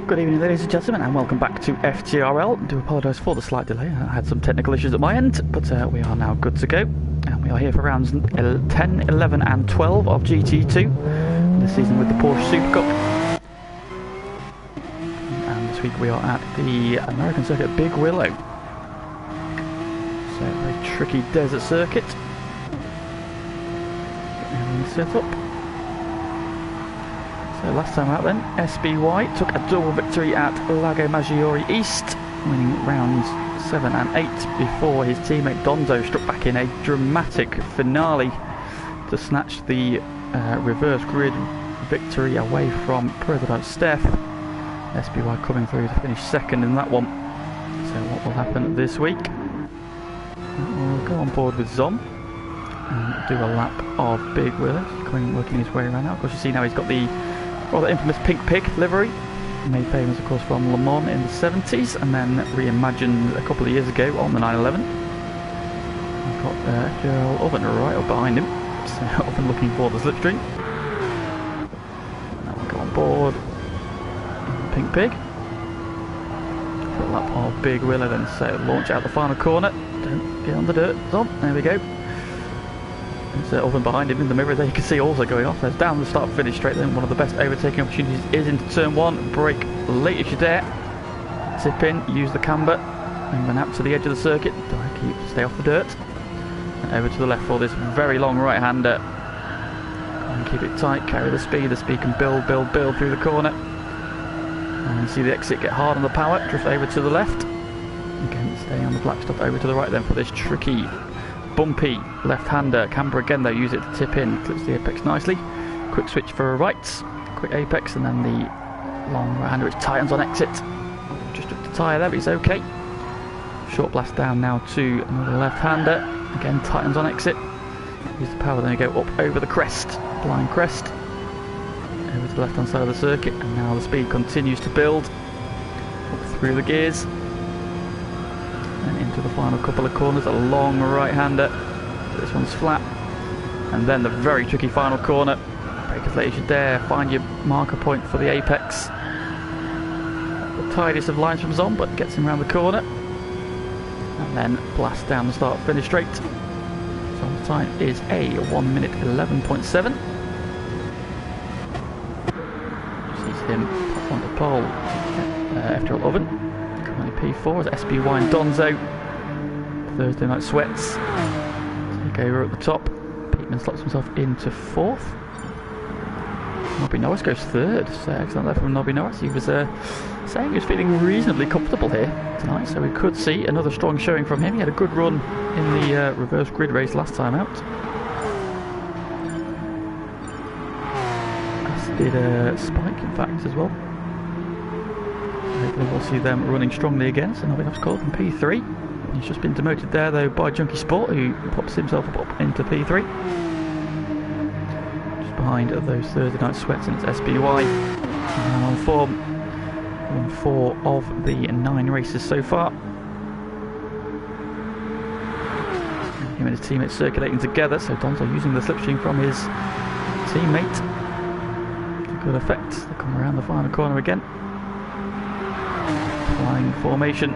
Good evening, ladies and gentlemen, and welcome back to FTRL. I do apologise for the slight delay. I had some technical issues at my end, but we are now good to go. And we are here for rounds 10, 11 and 12 of GT2 this season with the Porsche Super Cup. And this week we are at the American circuit Big Willow. So a very tricky desert circuit. Getting everything set up. So last time out then, SBY took a double victory at Lago Maggiore East, winning rounds 7 and 8 before his teammate Donzo struck back in a dramatic finale to snatch the reverse grid victory away from President Steph. SBY coming through to finish second in that one. So what will happen this week? We'll go on board with Zom and do a lap of Big Willow, working his way around now. Of course you see now he's got the rather infamous pink pig livery, made famous of course from Le Mans in the 70s and then reimagined a couple of years ago on the 911. We've got FTRL Oven right up behind him, so Oven looking for the slipstream. Now we'll go on board pink pig for a lap of Big Willow, then so launch out the final corner, don't get on the dirt, Zom, there we go. There's Oven behind him in the mirror there, you can see also going off. There's down the start finish straight then. One of the best overtaking opportunities is into turn 1. Brake late if you dare. Tip in, use the camber, and then out to the edge of the circuit. Stay off the dirt. And over to the left for this very long right-hander. And keep it tight, carry the speed can build through the corner. And you see the exit get hard on the power, drift over to the left. Again, staying on the black stuff over to the right then for this tricky bumpy left-hander. Camber again though, use it to tip in, clips the apex nicely. Quick switch for a right, quick apex, and then the long right-hander which tightens on exit. Just took the tyre there, but he's okay. Short blast down now to another left-hander. Again, tightens on exit. Use the power, then you go up over the crest, blind crest. Over to the left-hand side of the circuit, and now the speed continues to build. Up through the gears. And into the final couple of corners, a long right-hander. This one's flat. And then the very tricky final corner. Brake as late as you dare, find your marker point for the apex. The tidiest of lines from Zom, but gets him around the corner. And then blast down the start finish straight. Zom's time is a 1 minute 11.7. Sees him on the pole. FTRL Oven. P4 as SBY and Donzo. Thursday Night Sweats take over at the top. Peatman slots himself into 4th. Nobby Norris goes 3rd. So excellent there from Nobby Norris. He was saying he was feeling reasonably comfortable here tonight, so we could see another strong showing from him. He had a good run in the reverse grid race last time out. As did Spike in fact as well. Hopefully we'll see them running strongly again. So Nobby Norris called from P3. He's just been demoted there though by Junkie Sport, who pops himself up into P3. Just behind those Thursday Night Sweats, and it's SBY. And on form. Won 4 of the 9 races so far. Him and his teammates circulating together, so Donzo using the slipstream from his teammate. Good effect. They come around the final corner again. Flying formation.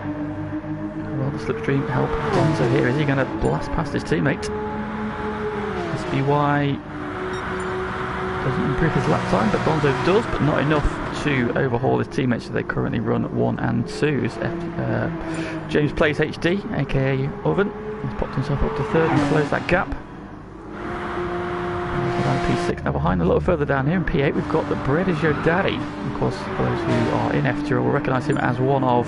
Well, the slipstream help Donzo here. Is he going to blast past his teammate? SBY doesn't improve his lap time, but Donzo does, but not enough to overhaul his teammates, so they currently run 1 and 2. James Plays HD, aka Oven, he's popped himself up to 3rd and closed that gap. P6 now behind, a little further down here in P8 we've got the Bread Is Your Daddy. Of course, for those who are in FTRL will recognise him as one of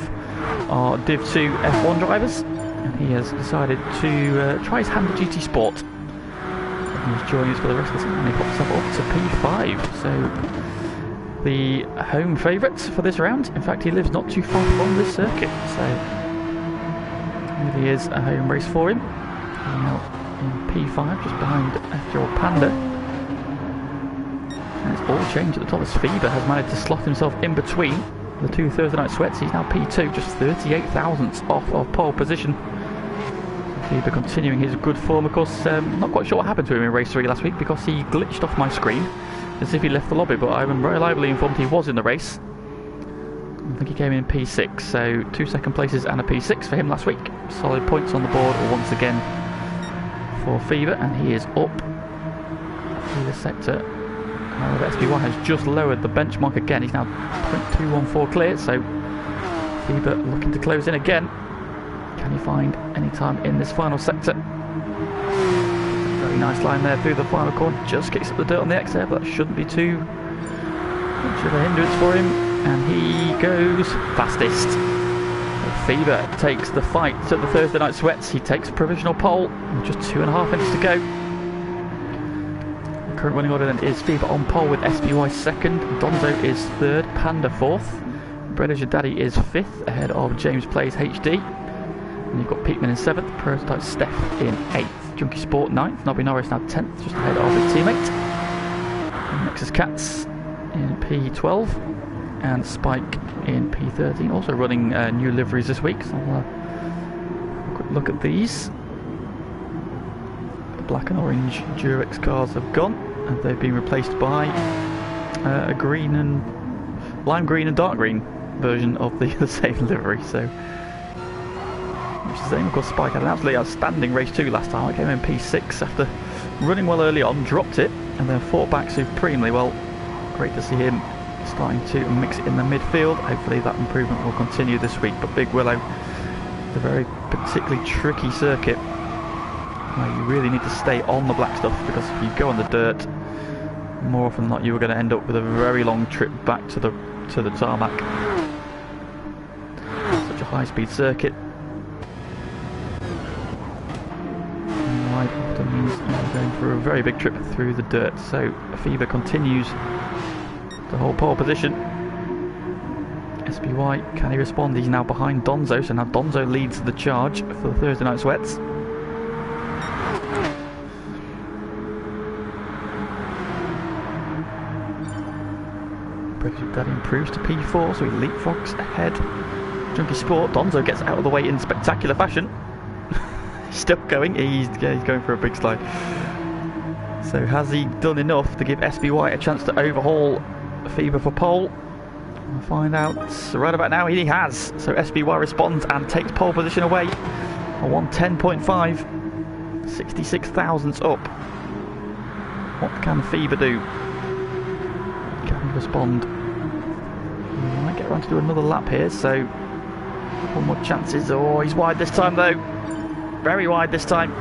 our Div 2 F1 drivers, and he has decided to try his hand at GT Sport. And he's joining us for the rest of the season, and he pops himself up to P5, so the home favourite for this round. In fact, he lives not too far from this circuit, so it really is a home race for him. He's now in P5, just behind FTRL Panda. And it's all changed at the top as Fever has managed to slot himself in between the 2 Thursday Night Sweats. He's now P2, just 38 thousandths off of pole position. Fever continuing his good form. Of course, not quite sure what happened to him in race 3 last week because he glitched off my screen as if he left the lobby, but I'm reliably informed he was in the race. I think he came in P6, so 2 second places and a P6 for him last week. Solid points on the board once again for Fever, and he is up through the sector. However, SPY has just lowered the benchmark again. He's now 0.214 clear, so Fever looking to close in again. Can he find any time in this final sector? Very nice line there through the final corner. Just kicks up the dirt on the X there, but that shouldn't be too much of a hindrance for him. And he goes fastest. Fever takes the fight to the Thursday Night Sweats. He takes a provisional pole with just 2.5 minutes to go. The current running order then is Fever on pole with SPY second, Donzo is third, Panda fourth, Bread As Your Daddy is fifth ahead of James Plays HD. And you've got Peatman in 7th, Prototype Steph in 8th, Junkie Sport 9th, Nobby Norris now 10th, just ahead of his teammate. And Nexus Cats in P12, and Spike in P13, also running new liveries this week, so I'll have a quick look at these. The black and orange Durex cars have gone, and they've been replaced by a green and lime green and dark green version of the same livery, so which is the same. Of course, Spike had an absolutely outstanding race 2 last time. I came in P6 after running well early on, dropped it, and then fought back supremely well. Great to see him starting to mix it in the midfield. Hopefully that improvement will continue this week. But Big Willow, the very particularly tricky circuit where you really need to stay on the black stuff, because if you go on the dirt, more often than not you are going to end up with a very long trip back to the tarmac. Such a high-speed circuit. Wide often means you're going for a very big trip through the dirt. So Fever continues to hold pole position. SPY, can he respond? He's now behind Donzo, so now Donzo leads the charge for the Thursday Night Sweats. That improves to P4, so he leapfrogs ahead. Junkie Sport, Donzo gets out of the way in spectacular fashion. He's still going, he's going for a big slide. So has he done enough to give SPY a chance to overhaul Fever for pole? We'll find out right about now. He has. So SPY responds and takes pole position away. A 110.5, 66 thousandths up. What can Fever do? Can he respond? He might get around to do another lap here, so one more chances. Oh, he's wide this time though. Very wide this time.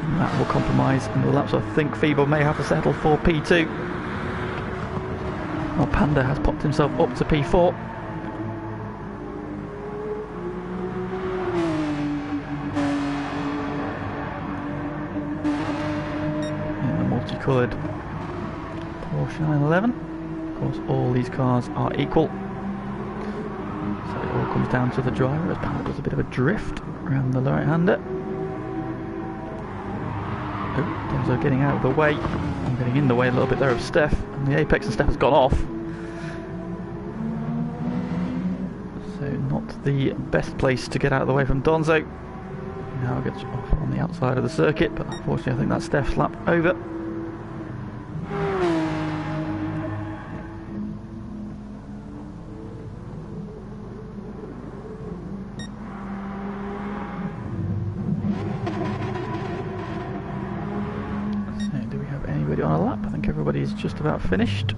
And that will compromise in the laps. I think Fever may have to settle for P2. Well, Panda has popped himself up to P4. In the multicoloured Porsche 911. Of course, all these cars are equal. So it all comes down to the driver, as Panda does a bit of a drift around the right-hander. Oh, Donzo getting out of the way. I'm getting in the way a little bit there of Steph, and the apex and Steph has gone off. So not the best place to get out of the way from Donzo. Now it gets off on the outside of the circuit, but unfortunately I think that's Steph's lap over. On a lap, I think everybody's just about finished.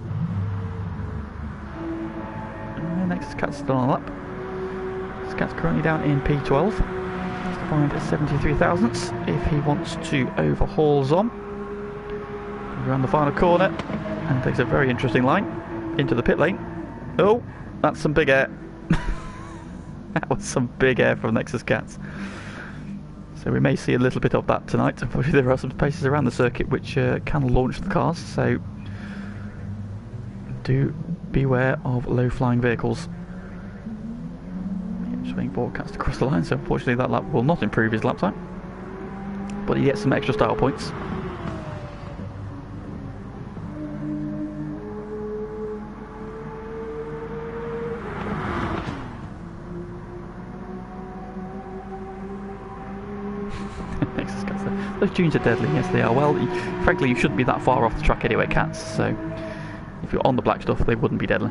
And next Cat's still on a lap. Cat's currently down in P12. He's to find 73 thousandths if he wants to overhaul Zom. Around the final corner and takes a very interesting line into the pit lane. Oh, that's some big air. That was some big air from Nexus Cats. So we may see a little bit of that tonight. Unfortunately, there are some spaces around the circuit which can launch the cars, so do beware of low-flying vehicles. Just being broadcast across the line, so unfortunately that lap will not improve his lap time, but he gets some extra style points. Those tunes are deadly, yes they are. Well, frankly you shouldn't be that far off the track anyway, Cats, so if you're on the black stuff, they wouldn't be deadly.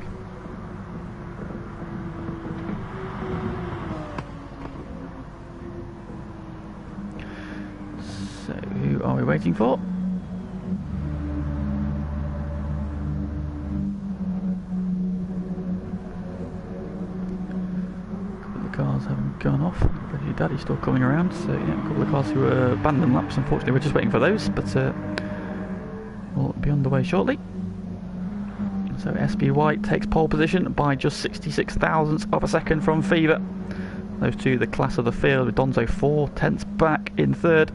So, who are we waiting for? Cars haven't gone off. Your daddy's still coming around, so yeah, a couple of cars who were abandoned laps. Unfortunately, we're just waiting for those, but we'll be on the way shortly. So SB White takes pole position by just 66 thousandths of a second from Fever. Those two, the class of the field, with Donzo 4 tenths back in third,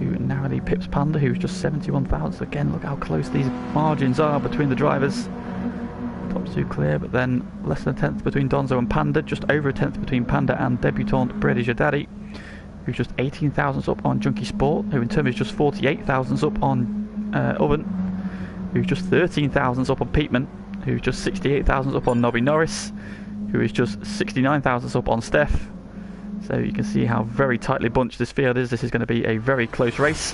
who narrowly pips Panda, who's just 71 thousandths. Again, look how close these margins are between the drivers. Top two clear, but then less than a tenth between Donzo and Panda, just over a tenth between Panda and debutant Bread Is Your Daddy, who's just 18 thousandths up on Junkie Sport, who in turn is just 48 thousandths up on Oven, who's just 13 thousandths up on Peatman, who's just 68 thousandths up on Nobby Norris, who is just 69 thousandths up on Steph. So you can see how very tightly bunched this field is. This is going to be a very close race.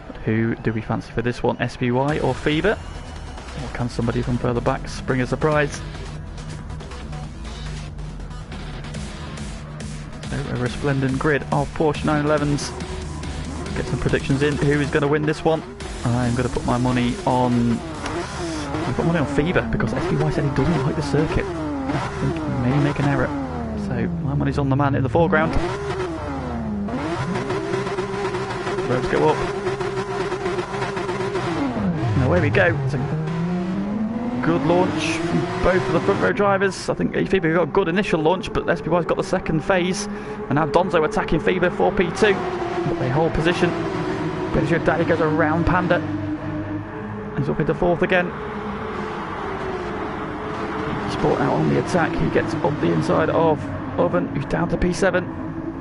But who do we fancy for this one, SBY or Fever? Or can somebody from further back spring a surprise? So a resplendent grid of Porsche 911s. Get some predictions in. Who is going to win this one? I'm going to put my money on... I've got money on Fever because SBY said he doesn't like the circuit. I think he may make an error. So my money's on the man in the foreground. Let's go up. And away we go. It's a good launch from both of the front row drivers. I think Fever got a good initial launch, but SBY's got the second phase. And now Donzo attacking Fever for P2. But they hold position. British Daddy goes around Panda. He's up into fourth again. Sport out on the attack. He gets up the inside of Oven, who's down to P7.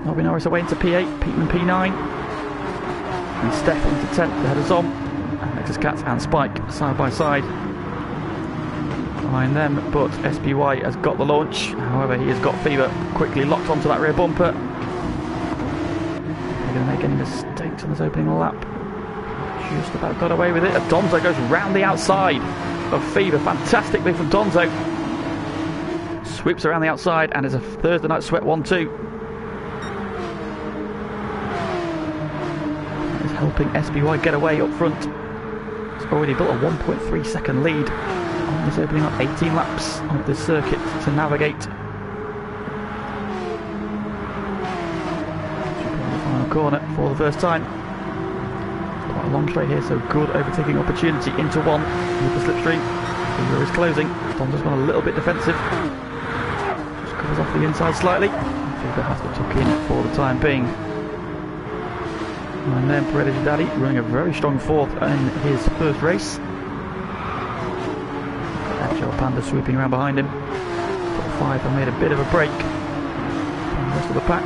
Nobby Norris away into P8. Peatman P9. And Steph into 10th ahead of Zom. And Nexus Cats and Spike side by side behind them, but SBY has got the launch. However, he has got Fever quickly locked onto that rear bumper. They're going to make any mistakes on this opening lap. Just about got away with it. Donzo goes round the outside of Fever. Fantastic move from Donzo. Sweeps around the outside and is a Thursday night sweat 1-2. That is helping SBY get away up front. It's already built a 1.3 second lead. He's opening up 18 laps of this circuit to navigate. The final corner for the first time. Quite a long straight here, so good overtaking opportunity into one with the slipstream. Fever is closing. Donzo's gone a little bit defensive. Just covers off the inside slightly. Fever has to tuck in for the time being. And then Bread Is Your Daddy running a very strong fourth in his first race. Panda sweeping around behind him. Top 5 have made a bit of a break from the rest of the pack.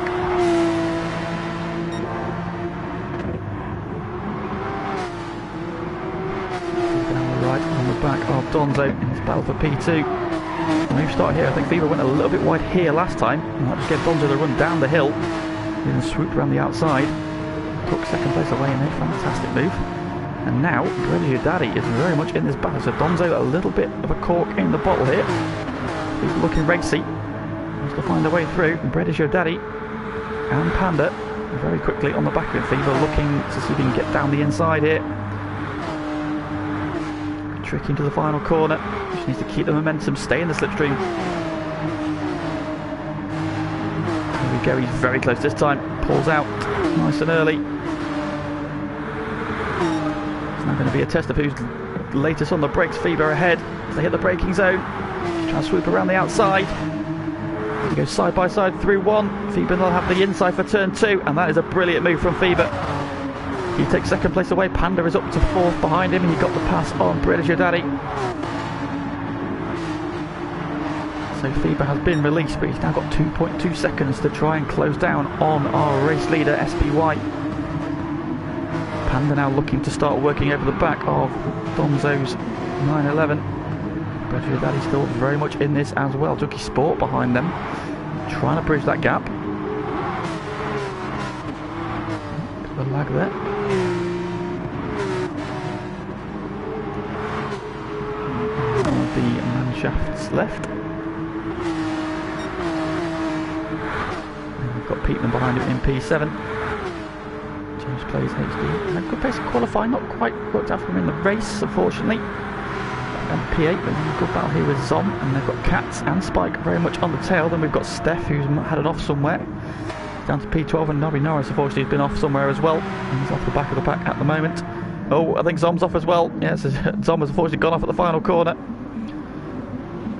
Down the right on the back of Donzo in his battle for P2. Move start here. I think Fever went a little bit wide here last time. Might just get Donzo to run down the hill. Then swooped around the outside. Took second place away in a fantastic move. And now, Bread Is Your Daddy is very much in this battle. So Donzo, a little bit of a cork in the bottle here. He's looking racy. Wants to find a way through. And Bread Is Your Daddy and Panda very quickly on the back of it. Fever looking to see if he can get down the inside here. Trick into the final corner. Just needs to keep the momentum, stay in the slipstream. There we go, he's very close this time. Pulls out nice and early. Going to be a test of who's latest on the brakes. Fever ahead. They hit the braking zone. He's trying to swoop around the outside. He goes side by side through one. Fever will have the inside for turn 2, and that is a brilliant move from Fever. He takes second place away. Panda is up to fourth behind him. He got the pass on Bread Is Your Daddy. So Fever has been released, but he's now got 2.2 seconds to try and close down on our race leader SPY. Panda now looking to start working over the back of Donzo's 911. Bread Is Your Daddy still very much in this as well. Junkie Sport behind them, trying to bridge that gap. Bit of a lag there. shafts left. And we've got Peatman behind him in P7. James plays HD. Had a good pace of qualifying, not quite worked out for him in the race, unfortunately. And P8, but then a good battle here with Zom, and they've got Katz and Spike very much on the tail. Then we've got Steph, who's had it off somewhere. Down to P12, and Nobby Norris, unfortunately, has been off somewhere as well. And he's off the back of the pack at the moment. Oh, I think Zom's off as well. Yes, Zom has unfortunately gone off at the final corner.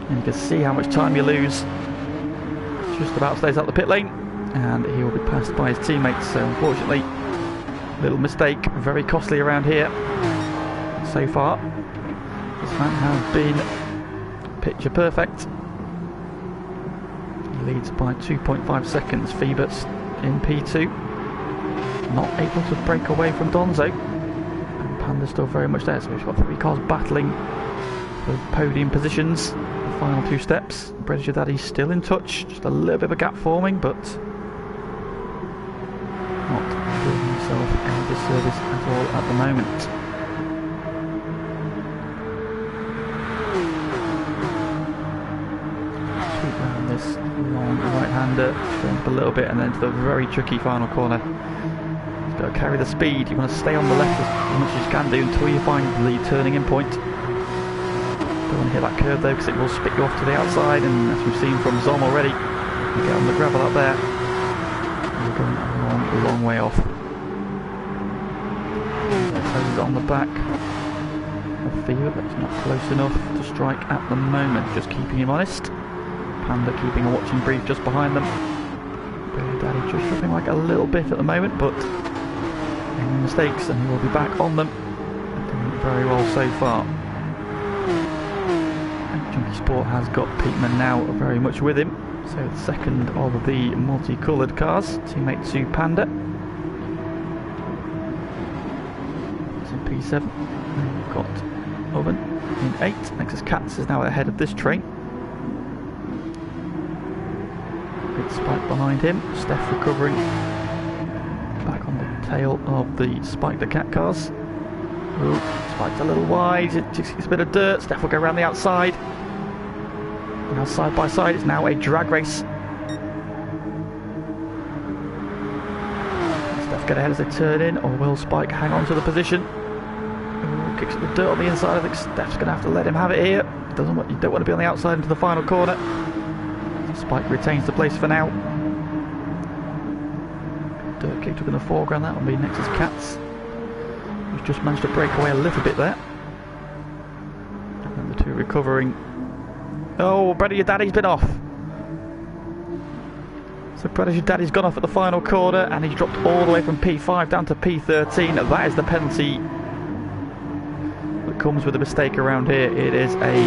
And you can see how much time you lose. Just about stays out the pit lane, and he will be passed by his teammates. So unfortunately, little mistake, very costly around here so far. This man has been picture perfect. He leads by 2.5 seconds. Phoebus in P2, not able to break away from Donzo. And Panda's still very much there, so we've got 3 cars battling for podium positions. The final 2 steps. British Daddy's still in touch, just a little bit of a gap forming, but not doing himself any disservice at all at the moment. Sweep round this long right-hander, turn up a little bit, and then to the very tricky final corner. He's got to carry the speed. You want to stay on the left as much as you can do until you find the turning in point. Don't want to hit that curve though, because it will spit you off to the outside, and as we've seen from Zom already, you get on the gravel up there. We're going a long way off. Closes on the back of Fever, but it's not close enough to strike at the moment. Just keeping him honest. Panda keeping a watching brief just behind them. Billy Daddy just dropping like a little bit at the moment, but any mistakes and he will be back on them. Doing very well so far. And Junkie Sport has got Peatman now very much with him. So the second of the multicoloured cars, teammate to Panda. It's in P7. And we've got Oven in 8. Nexus Katz is now ahead of this train. Good Spike behind him. Steph recovering. Back on the tail of the Spike the Cat cars. Ooh, Spike's a little wide. It just gets a bit of dirt. Steph will go around the outside. Now side by side, it's now a drag race. Steph get ahead as they turn in, or will Spike hang on to the position? Ooh, kicks at the dirt on the inside. I think Steph's going to have to let him have it here. You don't want to be on the outside into the final corner. Spike retains the place for now. Dirt kicked up in the foreground. That will be Nexus Katz, who's just managed to break away a little bit there. And then the 2 recovering. Oh, Brother Daddy's been off. So Brother Daddy's gone off at the final corner, and he's dropped all the way from P5 down to P13. That is the penalty that comes with a mistake around here. It is a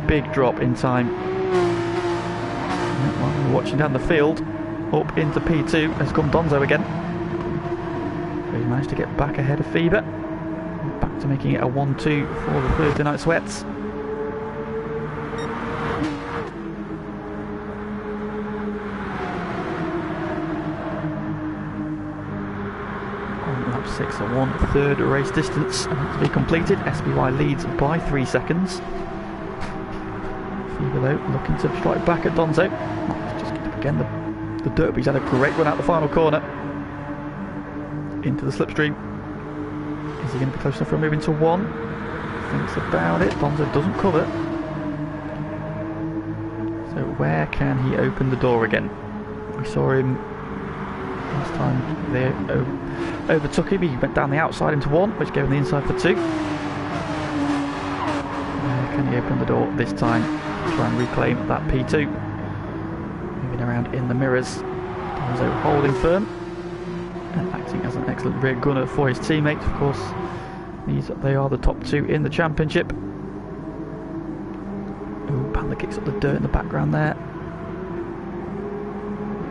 big drop in time. While we're watching down the field, up into P2 has come Donzo again. So he's managed to get back ahead of Fever. Back to making it a 1-2 for the Thursday Night Sweats. Lap 6 at 1/3 race distance to be completed. SBY leads by 3 seconds. Fever though looking to strike back at Donzo. Just get up again. The Derby's had a great run out the final corner. Into the slipstream. Is he going to be close enough for a move into 1? Thinks about it. Donzo doesn't cover. So where can he open the door again? We saw him last time they overtook him. He went down the outside into 1, which gave him the inside for 2. Where can he open the door this time? Try and reclaim that P2. Moving around in the mirrors. Donzo holding firm and acting as an excellent rear gunner for his teammates. Of course, they are the top 2 in the championship. Ooh, Panda kicks up the dirt in the background there.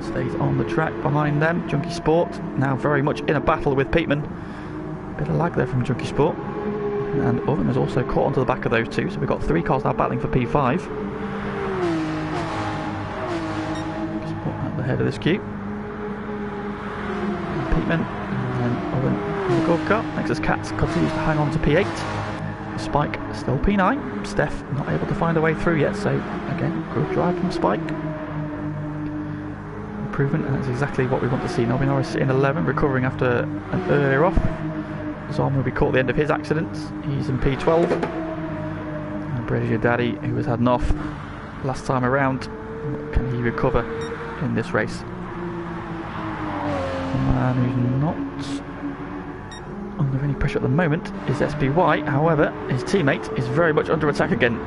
Stays on the track behind them. Junkie Sport now very much in a battle with Peatman. Bit of lag there from Junkie Sport. And Oven has also caught onto the back of those 2, so we've got 3 cars now battling for P5. Sport at the head of this queue. Peatman, and then Oven in the golf cart. Nexus Katz continues to hang on to P8. Spike still P9. Steph not able to find a way through yet, so again, good drive from Spike. Improvement, and that's exactly what we want to see. Nobby Norris in 11, recovering after an earlier off. Zom will be caught at the end of his accident. He's in P12. And British Daddy, who has had an off last time around, can he recover in this race? The man who's not under any pressure at the moment is SPY. However, his teammate is very much under attack again.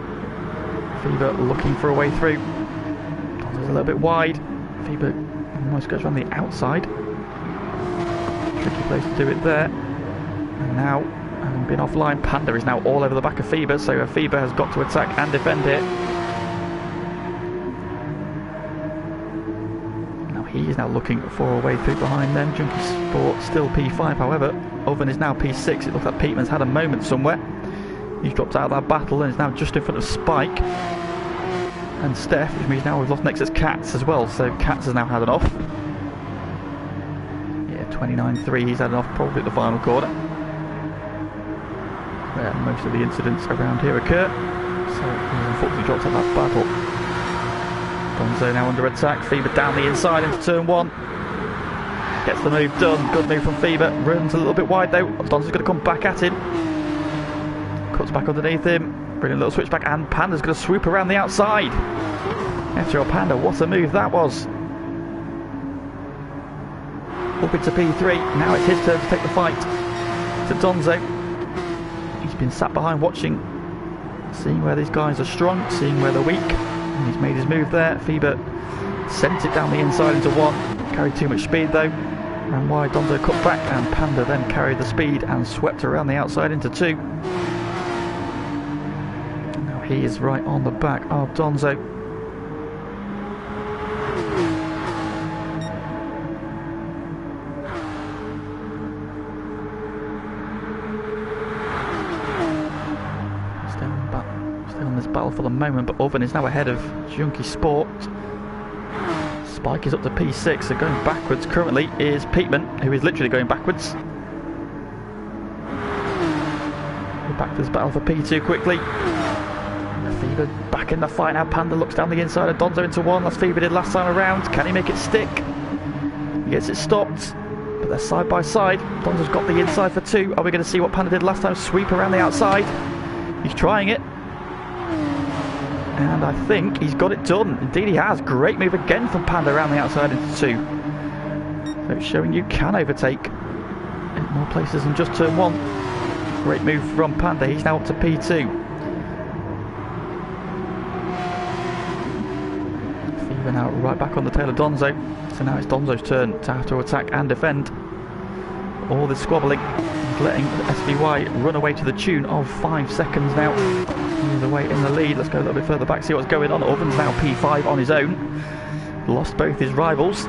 Fever looking for a way through. He's a little bit wide. Fever almost goes around the outside. Tricky place to do it there. And now, having been offline, Panda is now all over the back of Fever, so Fever has got to attack and defend here. Now he is now looking for a way through behind them. Junkie Sport still P5, however. Oven is now P6. It looks like Peteman's had a moment somewhere. He's dropped out of that battle and is now just in front of Spike and Steph, which means now we've lost next as Katz as well, so Katz has now had an off. Yeah, 29.3, he's had an off probably at the final corner, where most of the incidents around here occur, so he's unfortunately dropped out of that battle. Gonzo now under attack, Fever down the inside into turn 1. Gets the move done, good move from Fever, runs a little bit wide though, Donzo's going to come back at him. Cuts back underneath him. Brilliant little switchback, and Panda's going to swoop around the outside. FTRL Panda, what a move that was. Up into P3, now it's his turn to take the fight. To Donzo. He's been sat behind watching, seeing where these guys are strong, seeing where they're weak, and he's made his move there. Fever sent it down the inside into 1, carried too much speed though, ran wide, Donzo cut back, and Panda then carried the speed and swept around the outside into 2. He is right on the back of Donzo. Still in this battle for the moment, but Oven is now ahead of Junkie Sport. Spike is up to P6, so going backwards currently is Peteman, who is literally going backwards. We're back to this battle for P2 quickly. Fever back in the fight now. Panda looks down the inside of Donzo into 1, as Fever did last time around. Can he make it stick? He gets it stopped, but they're side by side. Donzo's got the inside for 2. Are we going to see what Panda did last time? Sweep around the outside. He's trying it, and I think he's got it done. Indeed he has. Great move again from Panda around the outside into 2. So it's showing you can overtake in more places than just turn 1. Great move from Panda. He's now up to P2. We're now right back on the tail of Donzo, so now it's Donzo's turn to have to attack and defend. All this squabbling is letting SVY run away to the tune of 5 seconds now. He's away in the lead. Let's go a little bit further back, see what's going on. Oven's now P5 on his own. Lost both his rivals.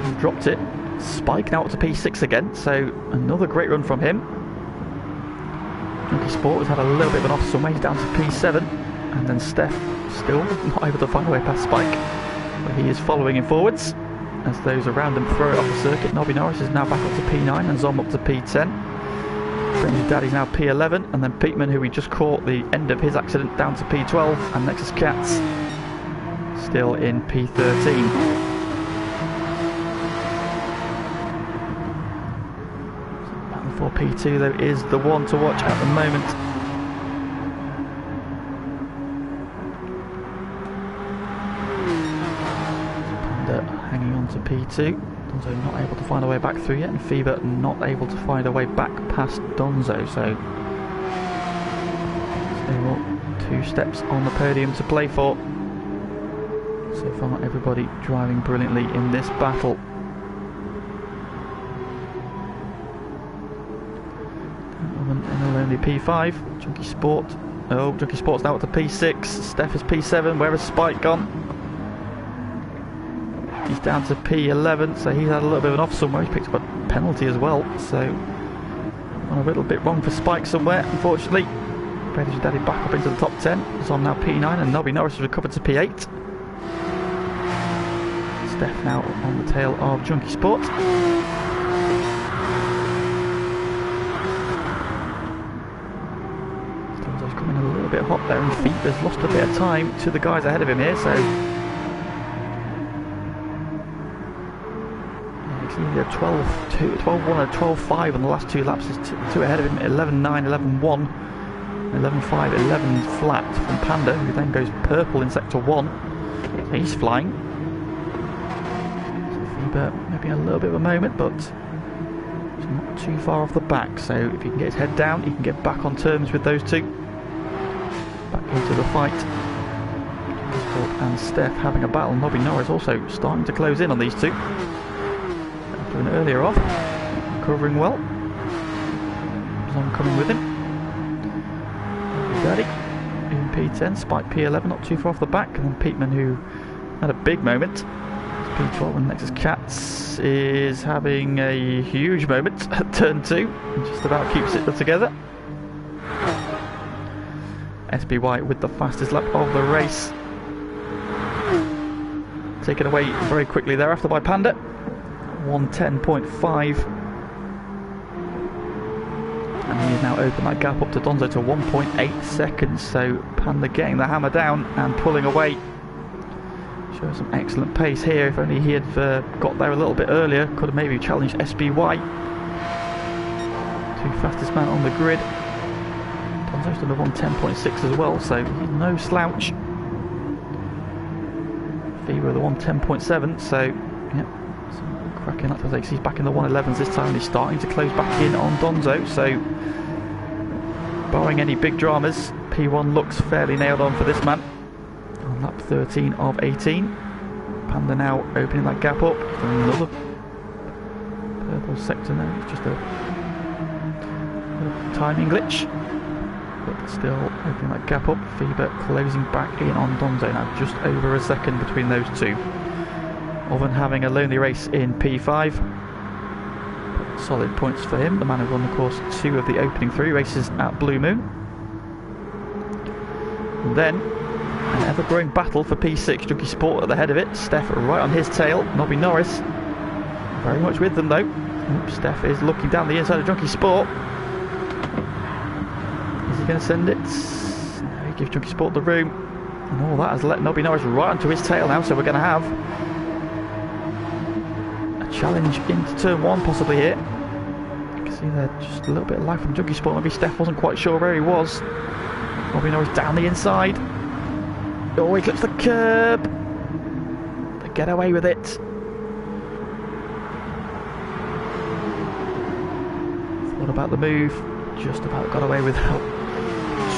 He's dropped it. Spike now up to P6 again, so another great run from him. Junkie Sport has had a little bit of an off somewhere. He's down to P7, and then Steph still not able to find a way past Spike. He is following him forwards as those around him throw it off the circuit. Nobby Norris is now back up to P9 and Zom up to P10. British Daddy's now P11, and then Peteman, who we just caught the end of his accident, down to P12, and Nexus Cats still in P13. Battle for P2 though is the one to watch at the moment. Hanging on to P2. Donzo not able to find a way back through yet, and Fever not able to find a way back past Donzo, so still 2 steps on the podium to play for. So far everybody driving brilliantly in this battle. In a lonely P5. Junkie Sport. Oh, Junkie Sport's now up to P6. Steph is P7. Where has Spike gone? He's down to P11, so he's had a little bit of an off somewhere. He's picked up a penalty as well, so a little bit wrong for Spike somewhere, unfortunately. British Daddy back up into the top 10. So I'm now P9, and Nobby Norris has recovered to P8. Steph now on the tail of Junkie Sport. there, and Fever's lost a bit of time to the guys ahead of him here, so he's either 12-1 or 12-5 on the last two laps. There's two ahead of him, 11-9, 11-1, 11-5, 11 flat from Panda, who then goes purple in sector 1. So he's flying. So Fever maybe a little bit of a moment, but he's not too far off the back, so if he can get his head down, he can get back on terms with those two. Back into the fight. And Steph having a battle. Nobby Norris also starting to close in on these two. After an earlier off, recovering well. Zon coming with him. Daddy in P10, Spike P11, not too far off the back, and then Peatman, who had a big moment. P12 and Nexus Cats is having a huge moment at turn 2, and just about keeps it together. SBY with the fastest lap of the race. Taken away very quickly thereafter by Panda. 110.5. And he has now opened that gap up to Donzo to 1.8 seconds. So Panda getting the hammer down and pulling away. Shows some excellent pace here. If only he had got there a little bit earlier, could have maybe challenged SBY. Two fastest man on the grid. Donzo's done a 110.6 as well, so he's no slouch. Fever with a 110.7, so yeah, some cracking up. He's back in the 111s this time, and he's starting to close back in on Donzo. So, barring any big dramas, P1 looks fairly nailed on for this man. On lap 13 of 18, Panda now opening that gap up. Another purple sector now. It's just a timing glitch. But still opening that gap up. Fever closing back in on Donzo now, just over a second between those two. Oven having a lonely race in P5. Solid points for him, the man who won, of course, 2 of the opening 3 races at Blue Moon. And then an ever-growing battle for P6. Junkie Sport at the head of it. Steph right on his tail. Nobby Norris very much with them though. Steph is looking down the inside of Junkie Sport. Going to send it. No, he gives Junkie Sport the room, and all that has let Nobby Norris right onto his tail now. So we're going to have a challenge into turn 1 possibly here. You can see there just a little bit of life from Junkie Sport. Maybe Steph wasn't quite sure where he was. Nobby Norris down the inside. Oh, he clips the curb. They get away with it. Thought about the move. Just about got away without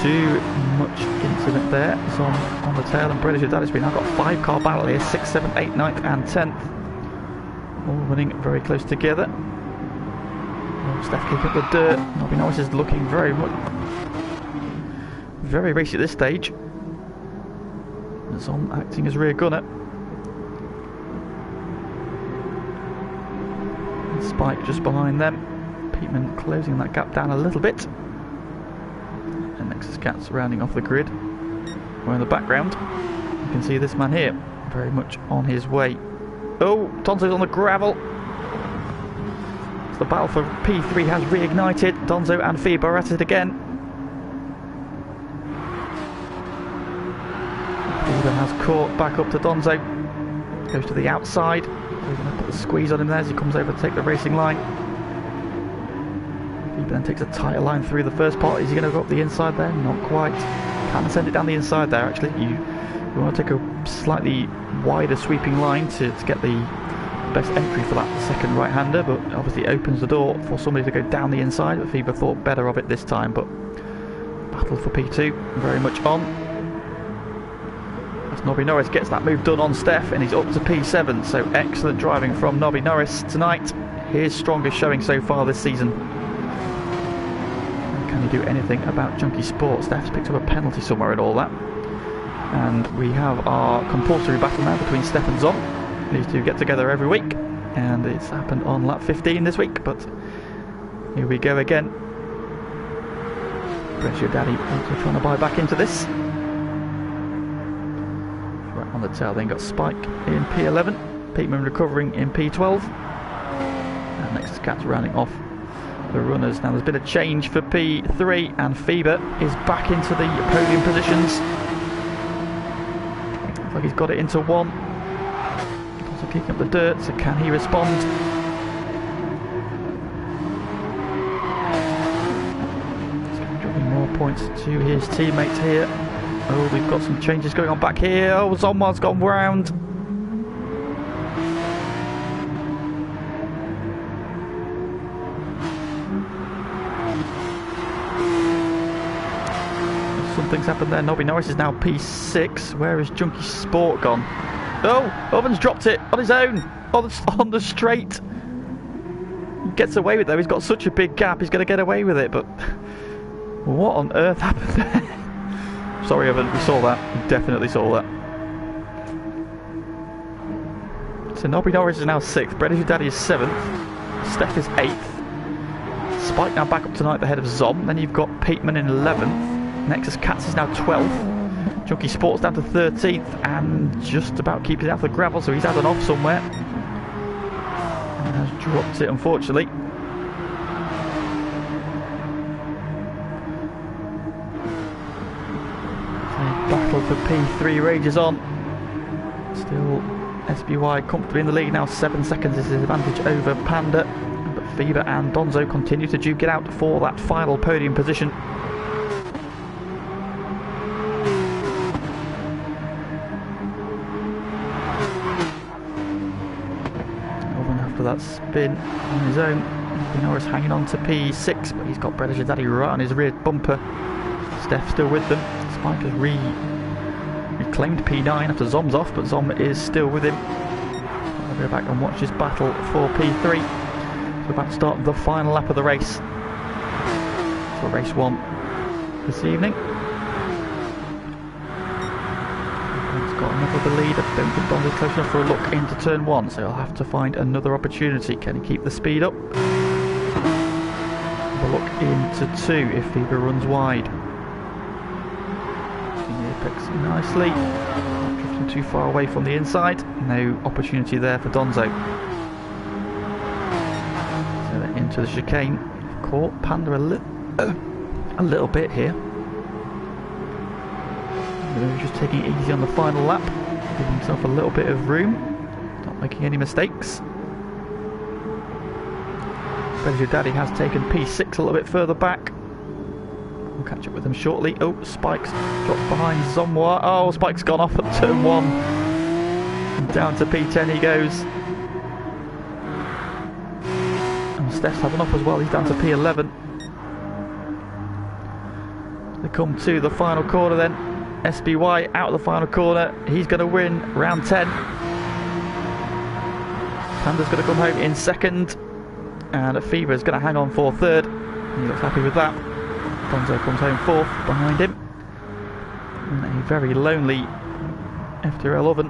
too much incident there. It's on the tail, and British Daddy's now got 5-car battle here, 6th, 7th, 8th, 9th and 10th. All running very close together. Oh, Steph kicking up the dirt. Nobby Norris is looking very racy at this stage. Zon acting as rear gunner. And Spike just behind them. Peatman closing that gap down a little bit. And Nexus Cats rounding off the grid. We're in the background. You can see this man here, very much on his way. Oh, Donzo's on the gravel. So the battle for P3 has reignited. Donzo and Fever are at it again. Fever has caught back up to Donzo. Goes to the outside. We're going to put the squeeze on him there as he comes over to take the racing line. Fever then takes a tighter line through the first part. Is he going to go up the inside there? Not quite. Can send it down the inside there actually. You want to take a slightly wider sweeping line to get the best entry for that second right-hander, but obviously it opens the door for somebody to go down the inside. But Fever thought better of it this time. But battle for P2 very much on. As Nobby Norris gets that move done on Steph, and he's up to P7. So excellent driving from Nobby Norris tonight. His strongest showing so far this season. Can he do anything about Junkie Sport? Steph's picked up a penalty somewhere and all that. And we have our compulsory battle now between Steph and Zon. These two get together every week, and it's happened on lap 15 this week, but here we go again. Press your daddy also trying to buy back into this. Right on the tail, then got Spike in P11, Peatman recovering in P12, and Nexus Cats rounding off the runners. Now there's been a change for P3 and Fever is back into the podium positions. Looks like he's got it into one. Also kicking up the dirt, so can he respond? He's dropping more points to his teammates here. Oh, we've got some changes going on back here. Oh, Zonmar's gone round. Something's happened there. Nobby Norris is now P6. Where is Junkie Sport gone? Oh, Oven's dropped it on his own. On the straight. He gets away with it though. He's got such a big gap. He's going to get away with it. But what on earth happened there? Sorry, Oven. We saw that. We definitely saw that. So Nobby Norris is now 6th. Bredish Daddy is 7th. Steph is 8th. Spike now back up tonight, the head of Zom. Then you've got Peatman in 11th. Nexus Cats is now 12th. Junkie Sports down to 13th and just about keeping it out of the gravel, so he's had an off somewhere. And has dropped it, unfortunately. The battle for P3 rages on. Still SBY comfortably in the lead now. 7 seconds is his advantage over Panda. But Fever and Donzo continue to duke it out for that final podium position. That spin on his own. Norris hanging on to P6, but he's got Bredish Daddy right on his rear bumper. Steph still with them. Spike has reclaimed P9 after Zom's off, but Zom is still with him. I'll go back and watch this battle for P3. So we're about to start the final lap of the race for race 1 this evening. Got another lead. I don't think Don's close enough for a look into turn 1, so he'll have to find another opportunity. Can he keep the speed up? Have a look into 2 if Fever runs wide. The apex nicely. Not drifting too far away from the inside. No opportunity there for Donzo. So they're into the chicane. Caught Panda a little bit here. Just taking it easy on the final lap, giving himself a little bit of room, not making any mistakes. Bredish Daddy has taken P6 a little bit further back. We'll catch up with him shortly. Oh, Spike's dropped behind Zomwa. Oh, Spike's gone off at turn 1. And down to P10 he goes. And Steph's had enough as well, he's down to P11. They come to the final corner then. SBY out of the final corner. He's going to win round 10. Panda's going to come home in 2nd. And Fever is going to hang on for 3rd. He looks happy with that. Donzo comes home 4th behind him. And a very lonely FTRL Oven.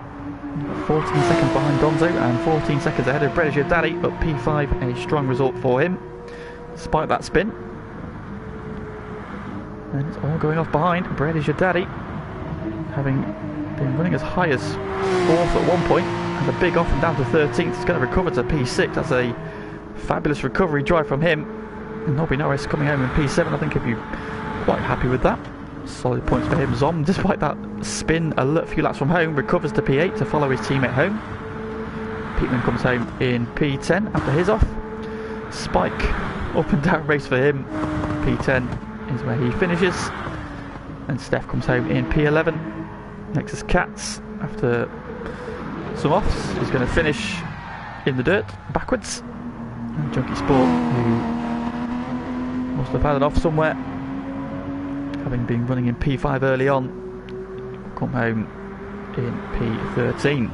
14 seconds behind Donzo and 14 seconds ahead of Bredish Daddy. But P5 a strong result for him, despite that spin. And it's all going off behind Bredish Daddy, having been running as high as 4th at one point, and a big off and down to 13th. He's going to recover to P6. That's a fabulous recovery drive from him. And Nobby Norris coming home in P7. I think he'd be quite happy with that. Solid points for him. Zom, despite that spin a few laps from home, recovers to P8 to follow his teammate home. Peatman comes home in P10 after his off. Spike, up and down race for him. P10 is where he finishes. And Steph comes home in P11. Nexus Cats, after some offs, is going to finish in the dirt backwards. And Junkie Sport, who must have had it off somewhere, having been running in P5 early on, will come home in P13.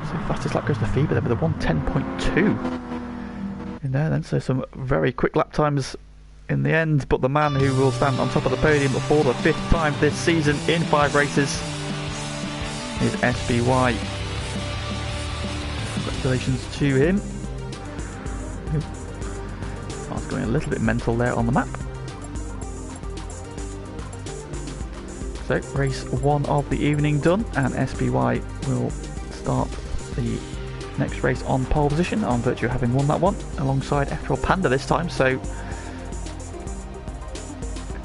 So fastest lap goes to Fever there with a 1:10.2 in there then, so some very quick lap times in the end, but the man who will stand on top of the podium for the 5th time this season in 5 races is SBY. Congratulations to him. I was going a little bit mental there on the map. So race 1 of the evening done, and SBY will start the next race on pole position, on virtue of having won that one, alongside FTRL Panda this time, so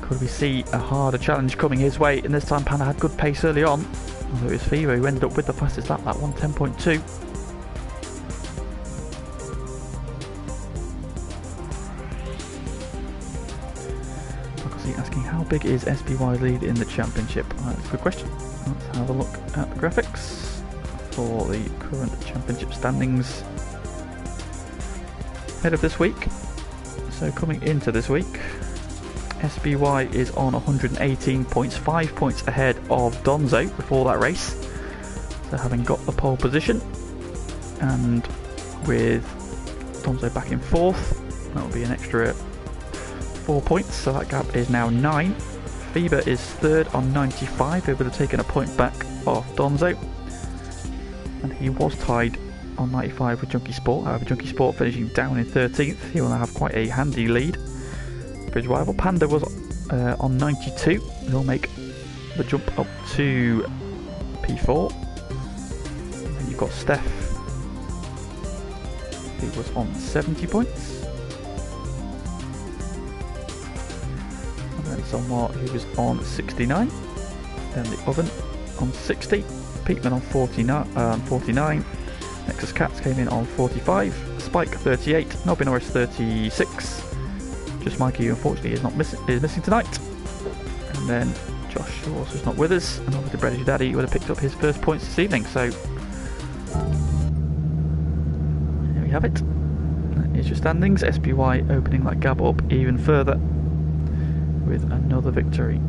could we see a harder challenge coming his way? And this time Panda had good pace early on, although it was FIBA who ended up with the fastest lap, that one 10.2. Asking how big is SBY's lead in the championship? That's a good question. Let's have a look at the graphics for the current championship standings ahead of this week. So coming into this week, SBY is on 118 points, 5 points ahead of Donzo before that race. So having got the pole position, and with Donzo back in 4th, that will be an extra 4 points, so that gap is now 9. FIBA is 3rd on 95, able to have taken a point back off Donzo. And he was tied on 95 with Junkie Sport, however Junkie Sport finishing down in 13th. He will now have quite a handy lead. Bridge rival Panda was on 92, he'll make the jump up to P4. And you've got Steph, who was on 70 points. Somewhat, who was on 69, then the Oven on 60, Peatman on 49, Nexus Cats came in on 45, Spike 38, Nobby Norris 36, just Mikey, who unfortunately is missing tonight, and then Josh Shaw's just not with us, and obviously Bread is Your Daddy would have picked up his first points this evening, so here we have it. That is your standings. SBY opening that gap up even further with another victory.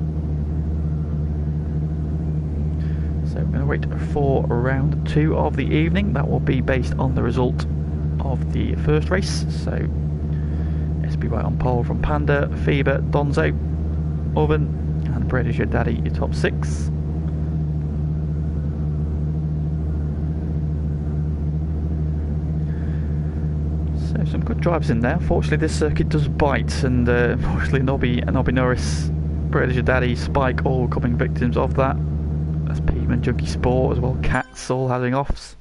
So we're going to wait for round 2 of the evening. That will be based on the result of the first race. So SBY on pole from Panda, FIBA, Donzo, Oven, and Bread is Your Daddy, your top 6. Some good drivers in there. Unfortunately this circuit does bite, and unfortunately Nobby Norris, Bread is Your Daddy, Spike all coming victims of that. That's Peatman, Junkie Sport as well, Cats all having offs.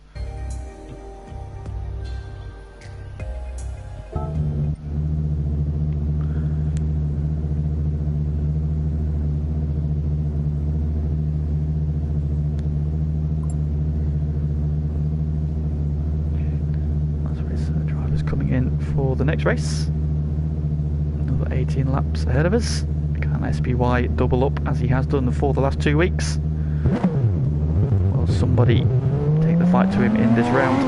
Coming in for the next race, another 18 laps ahead of us. Can SBY double up as he has done for the last 2 weeks? Will somebody take the fight to him in this round?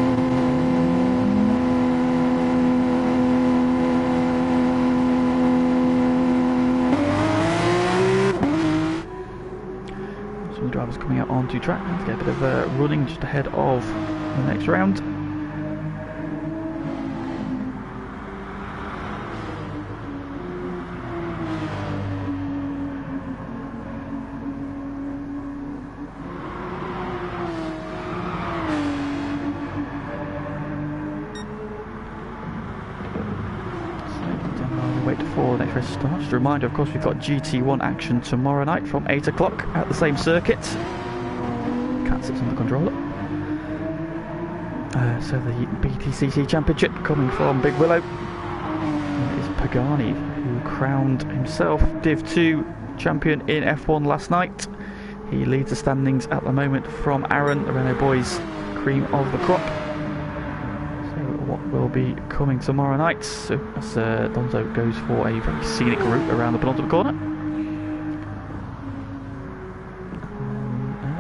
Some drivers coming out onto track to get a bit of running just ahead of the next round. Wait for the next race to start. Just a reminder, of course, we've got GT1 action tomorrow night from 8 o'clock at the same circuit. Cat sits on the controller. So the BTCC Championship coming from Big Willow. It is Pagani, who crowned himself Div 2 champion in F1 last night. He leads the standings at the moment from Aaron, the Renault boys' cream of the crop. Will be coming tomorrow night, so as Donzo goes for a very scenic route around the penultimate corner.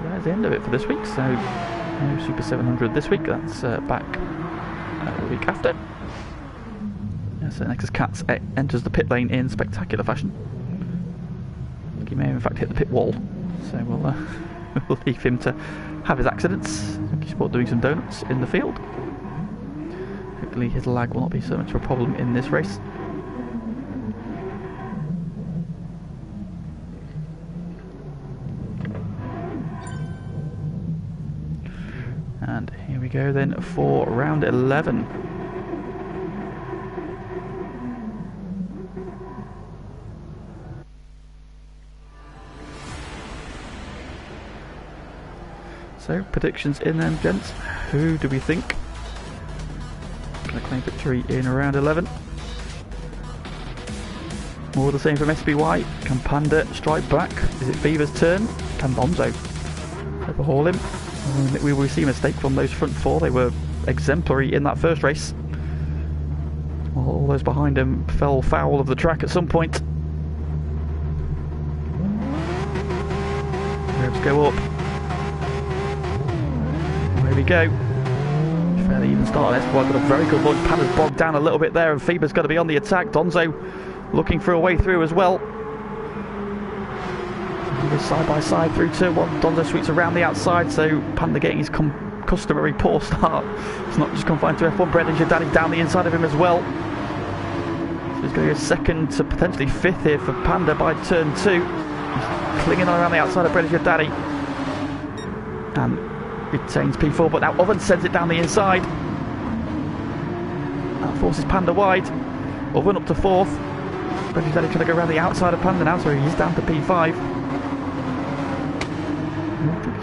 There's the end of it for this week, so no Super 700 this week, that's back the week after. So Nexus Cats enters the pit lane in spectacular fashion. I think he may have in fact hit the pit wall, so we'll leave him to have his accidents. Junkie Sport doing some donuts in the field. Hopefully his lag will not be so much of a problem in this race. And here we go then for round 11. So predictions in then, gents. Who do we think claim victory in round 11. More the same from SBY. Can Panda strike back? Is it Fever's turn? Can Bonzo overhaul him? We will see a mistake from those front four. They were exemplary in that first race. All those behind him fell foul of the track at some point. Revs go up. There we go. Fairly even start. SBY got a very good launch. Panda's bogged down a little bit there, and Fever's got to be on the attack. Donzo looking for a way through as well. He goes side by side through turn one. Donzo sweeps around the outside, so Panda getting his customary poor start. It's not just confined to F1. Brendan Jordani down the inside of him as well. So he's going to go second to potentially fifth here for Panda by turn two. He's clinging on around the outside of Brendan Jordani. And retains P4, but now Oven sends it down the inside. That forces Panda wide. Oven up to fourth. Brendan Jordani trying to go around the outside of Panda now, so he's down to P5.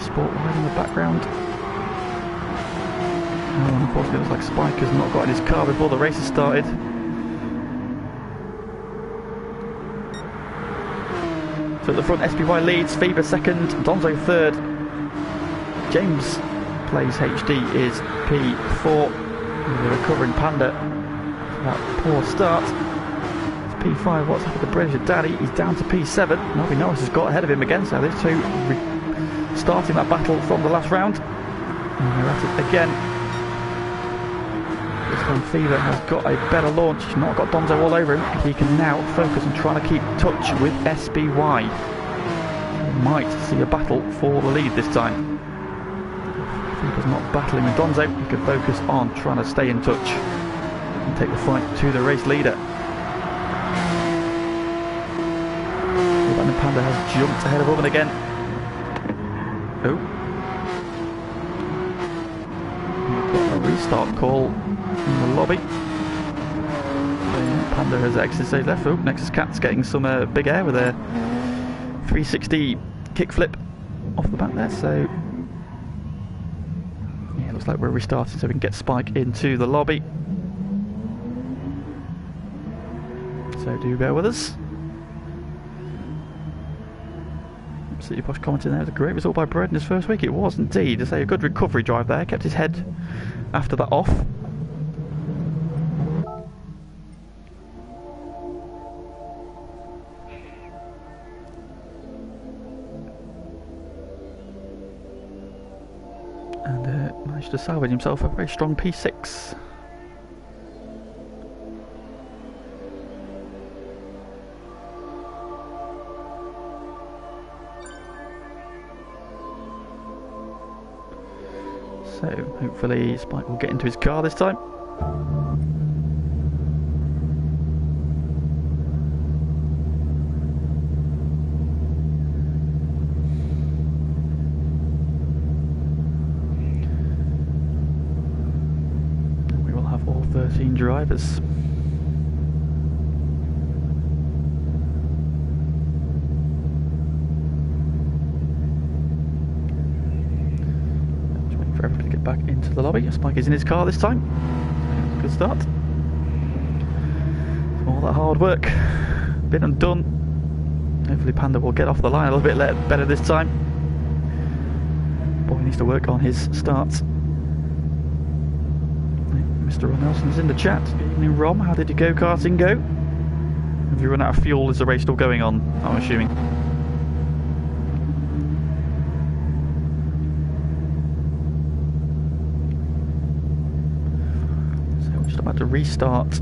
Sport wide in the background. Oh, unfortunately, it looks like Spike has not got in his car before the race has started. So at the front, SPY leads, Fever second, Donzo third. James plays HD is P4. The recovering Panda. That poor start. It's P5. What's happened to Brendan Jordani? He's down to P7. Nobby Norris has got ahead of him again, so these two starting that battle from the last round. And they're at it again. This time Fever has got a better launch. He's not got Donzo all over him. He can now focus on trying to keep touch with SBY. He might see a battle for the lead this time. Fever's not battling with Donzo. He can focus on trying to stay in touch and take the fight to the race leader. Panda has jumped ahead of Oven again. Oh. Got a restart call in the lobby. Panda has exited stage left. Oh, Nexus Cat's getting some big air with a 360 kickflip off the back there. So, yeah, looks like we're restarting so we can get Spike into the lobby. So do bear with us. City Posh commenting there, it was a great result by Brad in his first week. It was indeed. To say a good recovery drive there, kept his head after that off. And managed to salvage himself a very strong P6. So hopefully Spike will get into his car this time. And we will have all 13 drivers. Everybody get back into the lobby. Spike is in his car this time. Good start. All that hard work been and done. Hopefully Panda will get off the line a little bit better this time. Boy, he needs to work on his starts. Mr. Ron Nelson's in the chat. Good evening, Rom. How did your go-karting go? Have you run out of fuel? Is the race still going on? I'm assuming. About to restart.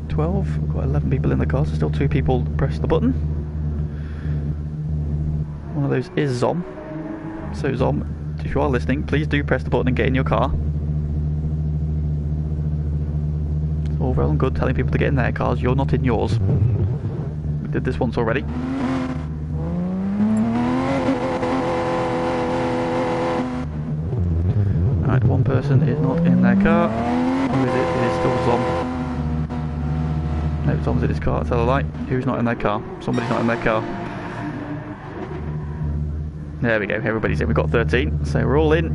12. We've got 11 people in the car, so still 2 people press the button. One of those is Zom. So Zom, if you are listening, please do press the button and get in your car. It's all well and good telling people to get in their cars. You're not in yours. We did this once already. Right, one person is not in their car. Who is it? It is still Zom. No, Zom's in his car, tell a lie. Who's not in their car? Somebody's not in their car. There we go, everybody's in. We've got 13, so we're all in.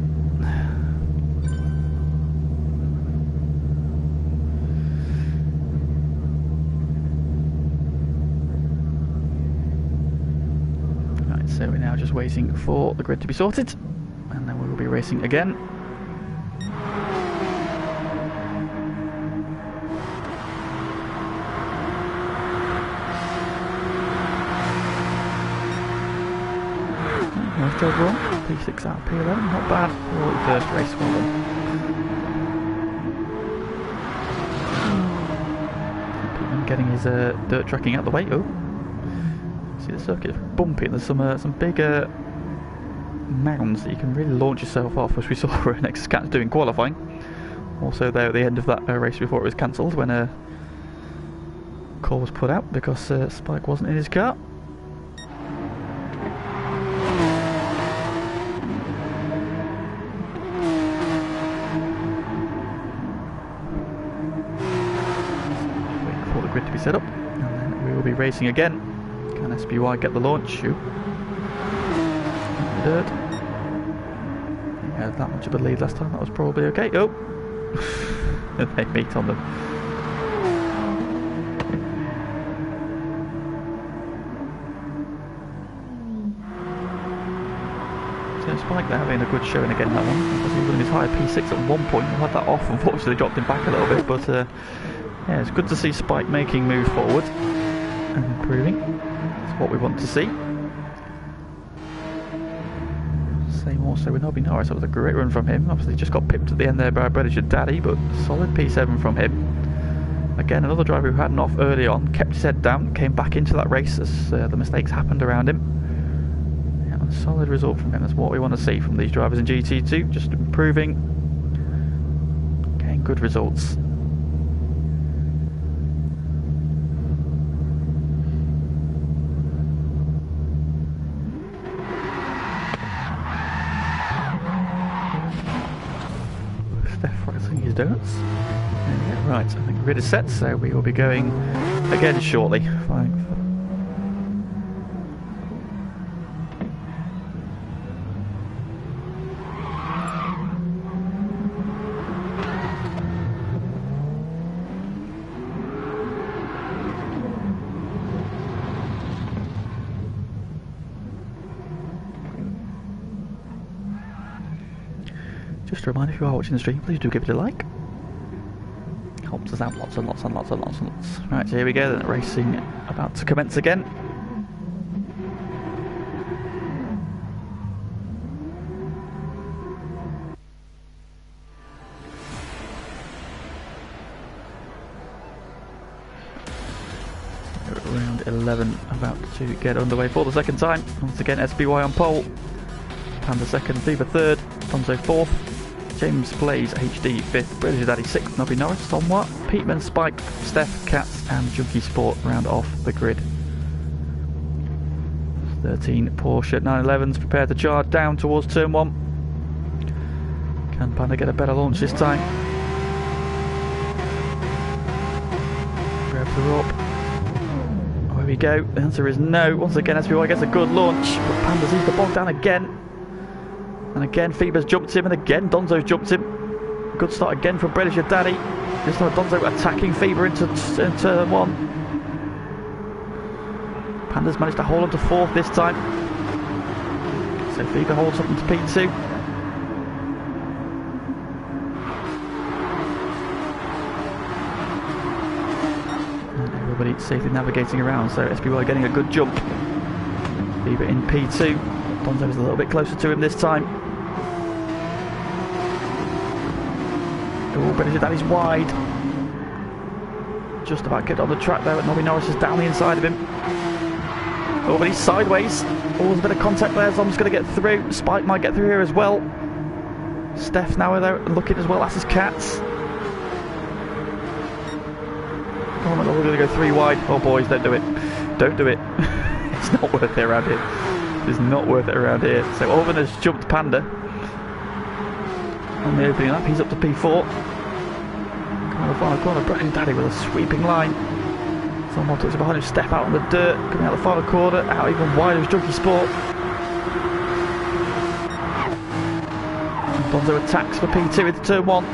So we're now just waiting for the grid to be sorted, and then we will be racing again. Nice job, Ron. P6 out of P11, not bad for the first race. Well done. Pittman getting his dirt tracking out the way. Oh, see the circuit bumpy. There's some bigger mounds that you can really launch yourself off, as we saw Renex Cats doing qualifying. Also there at the end of that race before it was cancelled, when a call was put out because Spike wasn't in his car. Grid to be set up, and then we will be racing again. Can SBY get the launch? Shoot. Dirt. He had that much of a lead last time, that was probably okay. Oh! They meet on them. So Spike they're having a good showing again, that one. He was running his high P6 at one point. He had that off, unfortunately dropped him back a little bit, but yeah, it's good to see Spike making moves forward and improving. That's what we want to see. Same also with Nobby Norris. That was a great run from him. Obviously just got pipped at the end there by British Daddy, but solid P7 from him. Again, another driver who had an off early on, kept his head down, came back into that race as the mistakes happened around him. Yeah, a solid result from him. That's what we want to see from these drivers in GT2. Just improving, getting good results. Donuts. Yeah, right, I think the grid is set, so we will be going again shortly. Fine. Just a reminder, if you are watching the stream, please do give it a like. Helps us out lots and lots and lots and lots and lots. Right, so here we go, then racing about to commence again. Round 11 about to get underway for the second time. Once again, SBY on pole. Panda second, Fever third, Donzo fourth, James Blaze HD 5th, British Daddy 6th, Nobby Norris, Somewhat, Peteman, Spike, Steph, Katz and Junkie Sport round off the grid. 13 Porsche 911s prepare to charge down towards turn 1. Can Panda get a better launch this time? Grabs the rope. Oh, here we go. The answer is no. Once again SBY gets a good launch, but Panda seems to bog down again. And again, Phoebe's jumped him, and again, Donzo's jumped him. Good start again from British Daddy. This time, Donzo attacking Phoebe into turn 1. Panda's managed to hold on to 4th this time. So Phoebe holds up into P2. And everybody safely navigating around, so SBY getting a good jump. Phoebe in P2. Donzo is a little bit closer to him this time. Oh, British Daddy's wide. Just about get on the track there, but Nobby Norris is down the inside of him. Oh, but he's sideways. Oh, there's a bit of contact there. Zom's going to get through. Spike might get through here as well. Steph now there looking as well. That's his Cats. Oh my god, we're going to go 3 wide. Oh boys, don't do it. Don't do it. It's not worth it around here. It's not worth it around here. So Orban has jumped Panda on the opening lap. He's up to P4. Coming out the final corner, British Daddy with a sweeping line. Someone tucks it behind him, Step out on the dirt, coming out the final corner, out even wider as Junkie Sport. And Bonzo attacks for P2 into turn 1.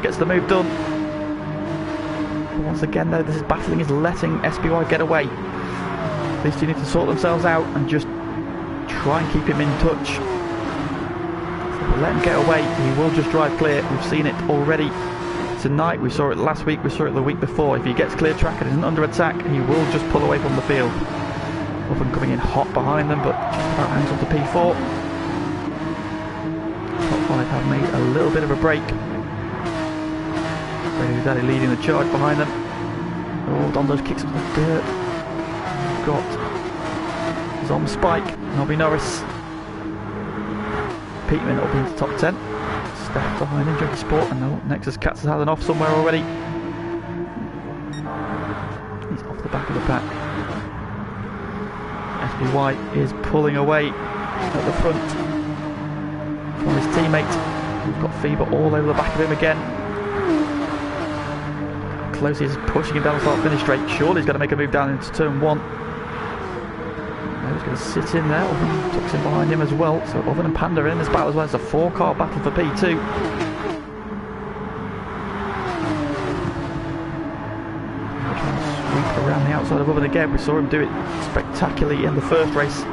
Gets the move done. But once again though, this is battling is letting SBY get away. These two need to sort themselves out and just try and keep him in touch. So we'll let him get away. He will just drive clear. We've seen it already tonight. We saw it last week. We saw it the week before. If he gets clear track and isn't under attack, he will just pull away from the field. Often coming in hot behind them, but just about hangs on to P4. Top 5 have made a little bit of a break. Radio Daddy leading the charge behind them. Oh, Donzo's kicks up the dirt. Got Zom Spike, Nobby Norris. Peterman up into top 10. Steph behind him, Jockey Sport, and no, Nexus Cats has had an off somewhere already. He's off the back of the pack. SBY is pulling away at the front from his teammate. We've got Fever all over the back of him again. Close, he's pushing him down the start finish straight. Surely he's going to make a move down into turn 1. No, he's going to sit in there. Oven tucks in behind him as well. So Oven and Panda are in this battle as well. It's a 4-car battle for P2. Around the outside of Oven again. We saw him do it spectacularly in the first race.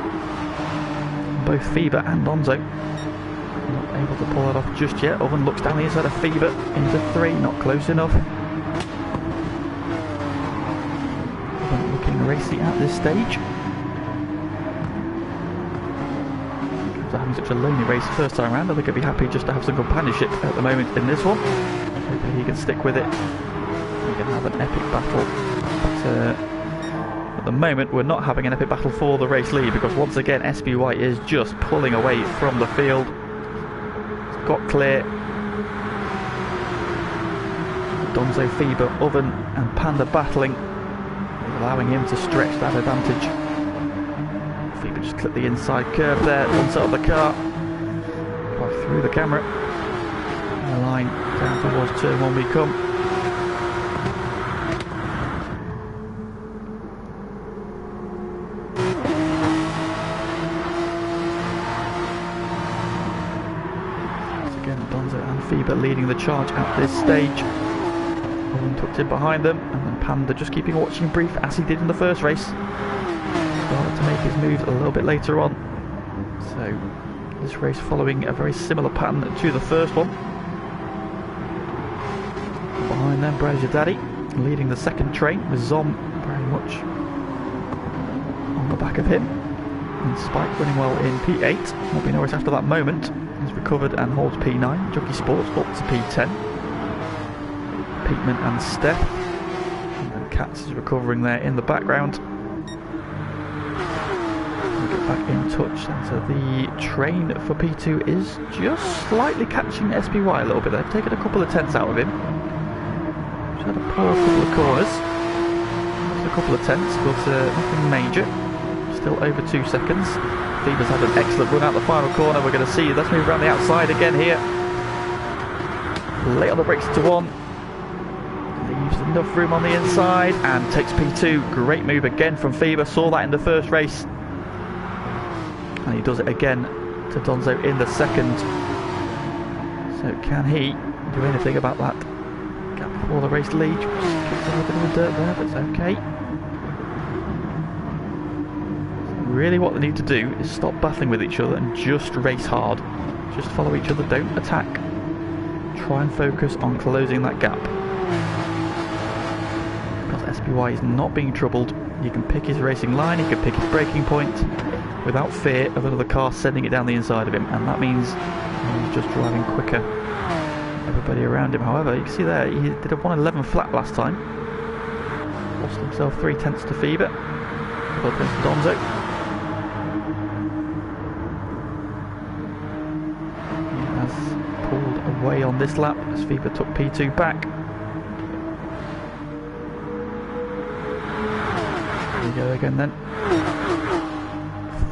Both Fever and Donzo not able to pull that off just yet. Oven looks down the inside of Fever into 3, not close enough. Oven looking racy at this stage. After having such a lonely race the first time around, I think I'd be happy just to have some companionship at the moment in this one. Hopefully he can stick with it. We can have an epic battle. At the moment we're not having an epic battle for the race lead because once again SBY is just pulling away from the field. It's got clear. Donzo, Fever, Oven and Panda battling, allowing him to stretch that advantage. Fever just clipped the inside curve there, on set of the car. Drive through the camera. The line down towards turn 1 we come. Fever leading the charge at this stage. Owen tucked in behind them, and then Panda just keeping watching brief as he did in the first race. Started to make his moves a little bit later on. So this race following a very similar pattern to the first one. Behind them, Brazier Daddy leading the second train with Zom very much on the back of him. And Spike running well in P8. Nobby Norris after that moment has recovered and holds P9. Jockey Sports up to P10. Peatman and Steph. And then Katz is recovering there in the background. We'll get back in touch. And so the train for P2 is just slightly catching SPY a little bit. They've taken a couple of tenths out of him. Just had a poor couple of corners. Just a couple of tenths, but nothing major. Still over 2 seconds. Fever's had an excellent run out the final corner. We're going to see. Let's move around the outside again here. Late on the brakes to 1. Leaves enough room on the inside and takes P2. Great move again from Fever. Saw that in the first race. And he does it again to Donzo in the second. So can he do anything about that gap before the race lead? Just kicks a little bit of the dirt there, but it's okay. Really what they need to do is stop battling with each other and just race hard. Just follow each other, don't attack. Try and focus on closing that gap. Because SPY is not being troubled. He can pick his racing line, he can pick his braking point without fear of another car sending it down the inside of him, and that means he's just driving quicker. Everybody around him, however, you can see there, he did a 111 flat last time. Lost himself 3 tenths to Fever. 12 tenths to Donzo. Away on this lap as Fever took P2 back. There we go again then.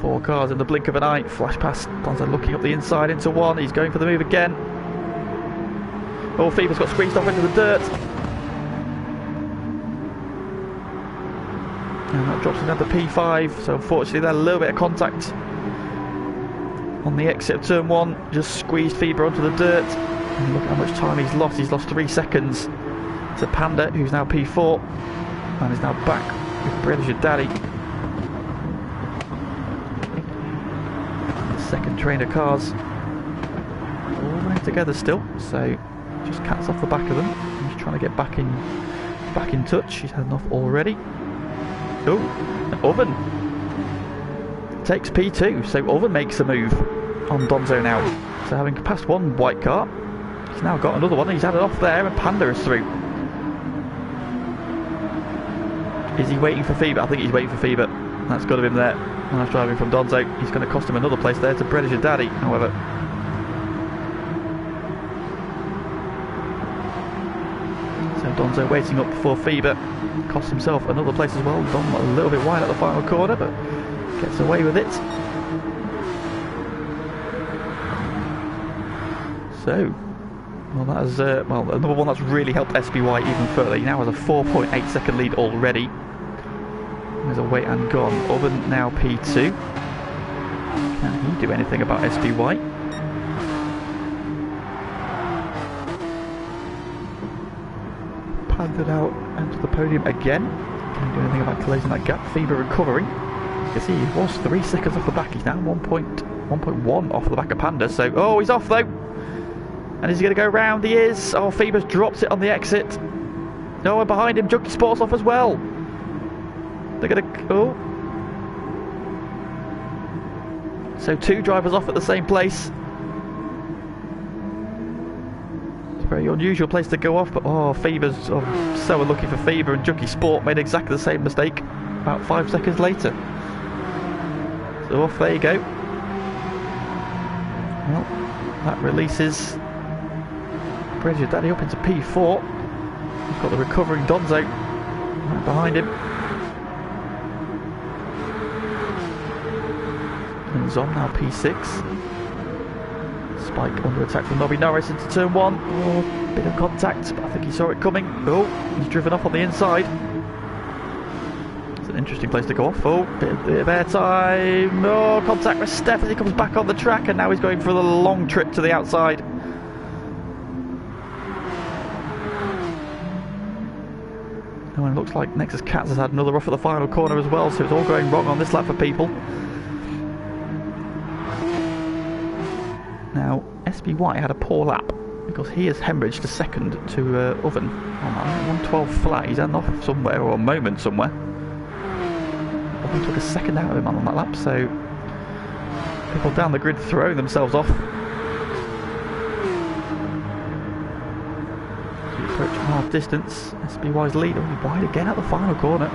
4 cars in the blink of an eye. Flash past Donzo looking up the inside into 1. He's going for the move again. Oh, Fever's got squeezed off into the dirt. And that drops him down to P5. So unfortunately there's a little bit of contact on the exit of turn 1. Just squeezed Fever onto the dirt. And look at how much time he's lost. He's lost 3 seconds to Panda, who's now P4 and is now back with Brazier Daddy. second train of cars all running together still, so just cats off the back of them. He's trying to get back in touch. He's heading off already. Oh, Oven takes P2, so Oven makes a move on Donzo now. So having passed one white car, he's now got another one. He's had it off there, and Panda is through. Is he waiting for Fever? I think he's waiting for Fever. That's got him there. Nice driving from Donzo. He's going to cost him another place there to Bredish Daddy, however. So Donzo waiting up for Fever. Costs himself another place as well. Don a little bit wide at the final corner, but gets away with it. So, well, that is well, another one that's really helped SBY even further. He now has a 4.8 second lead already. There's a wait and gone. Oven now P2. Can he do anything about SBY? Pandered out onto the podium again. Can he do anything about closing that gap? Fever recovering. You can see he was 3 seconds off the back. He's now 1.1 off the back of Panda. So, oh, he's off though. And is he going to go round? He is. Oh, Fever's dropped it on the exit. No, and behind him, Junkie Sports off as well. They're going to... Oh. So 2 drivers off at the same place. It's a very unusual place to go off, but oh, Fever's so unlucky for Fever, and Junkie Sport made exactly the same mistake about 5 seconds later. So off there you go. Well, that releases Bredish Daddy up into P4. He's got the recovering Donzo right behind him. And Zom now P6. Spike under attack from Nobby Norris into turn 1. Oh, bit of contact, but I think he saw it coming. Oh, he's driven off on the inside. It's an interesting place to go off. Oh, bit of airtime. Oh, contact with Steph as he comes back on the track, and now he's going for the long trip to the outside. Oh, and it looks like Nexus Cats has had another off at the final corner as well, so it's all going wrong on this lap for people. Now, SBY had a poor lap because he has hemorrhaged a second to Oven. Oh man, 112 flat, he's ended off somewhere, or a moment somewhere. Oven took a second out of him on that lap, so people down the grid throwing themselves off. Approaching half distance, SBY's lead only wide again at the final corner.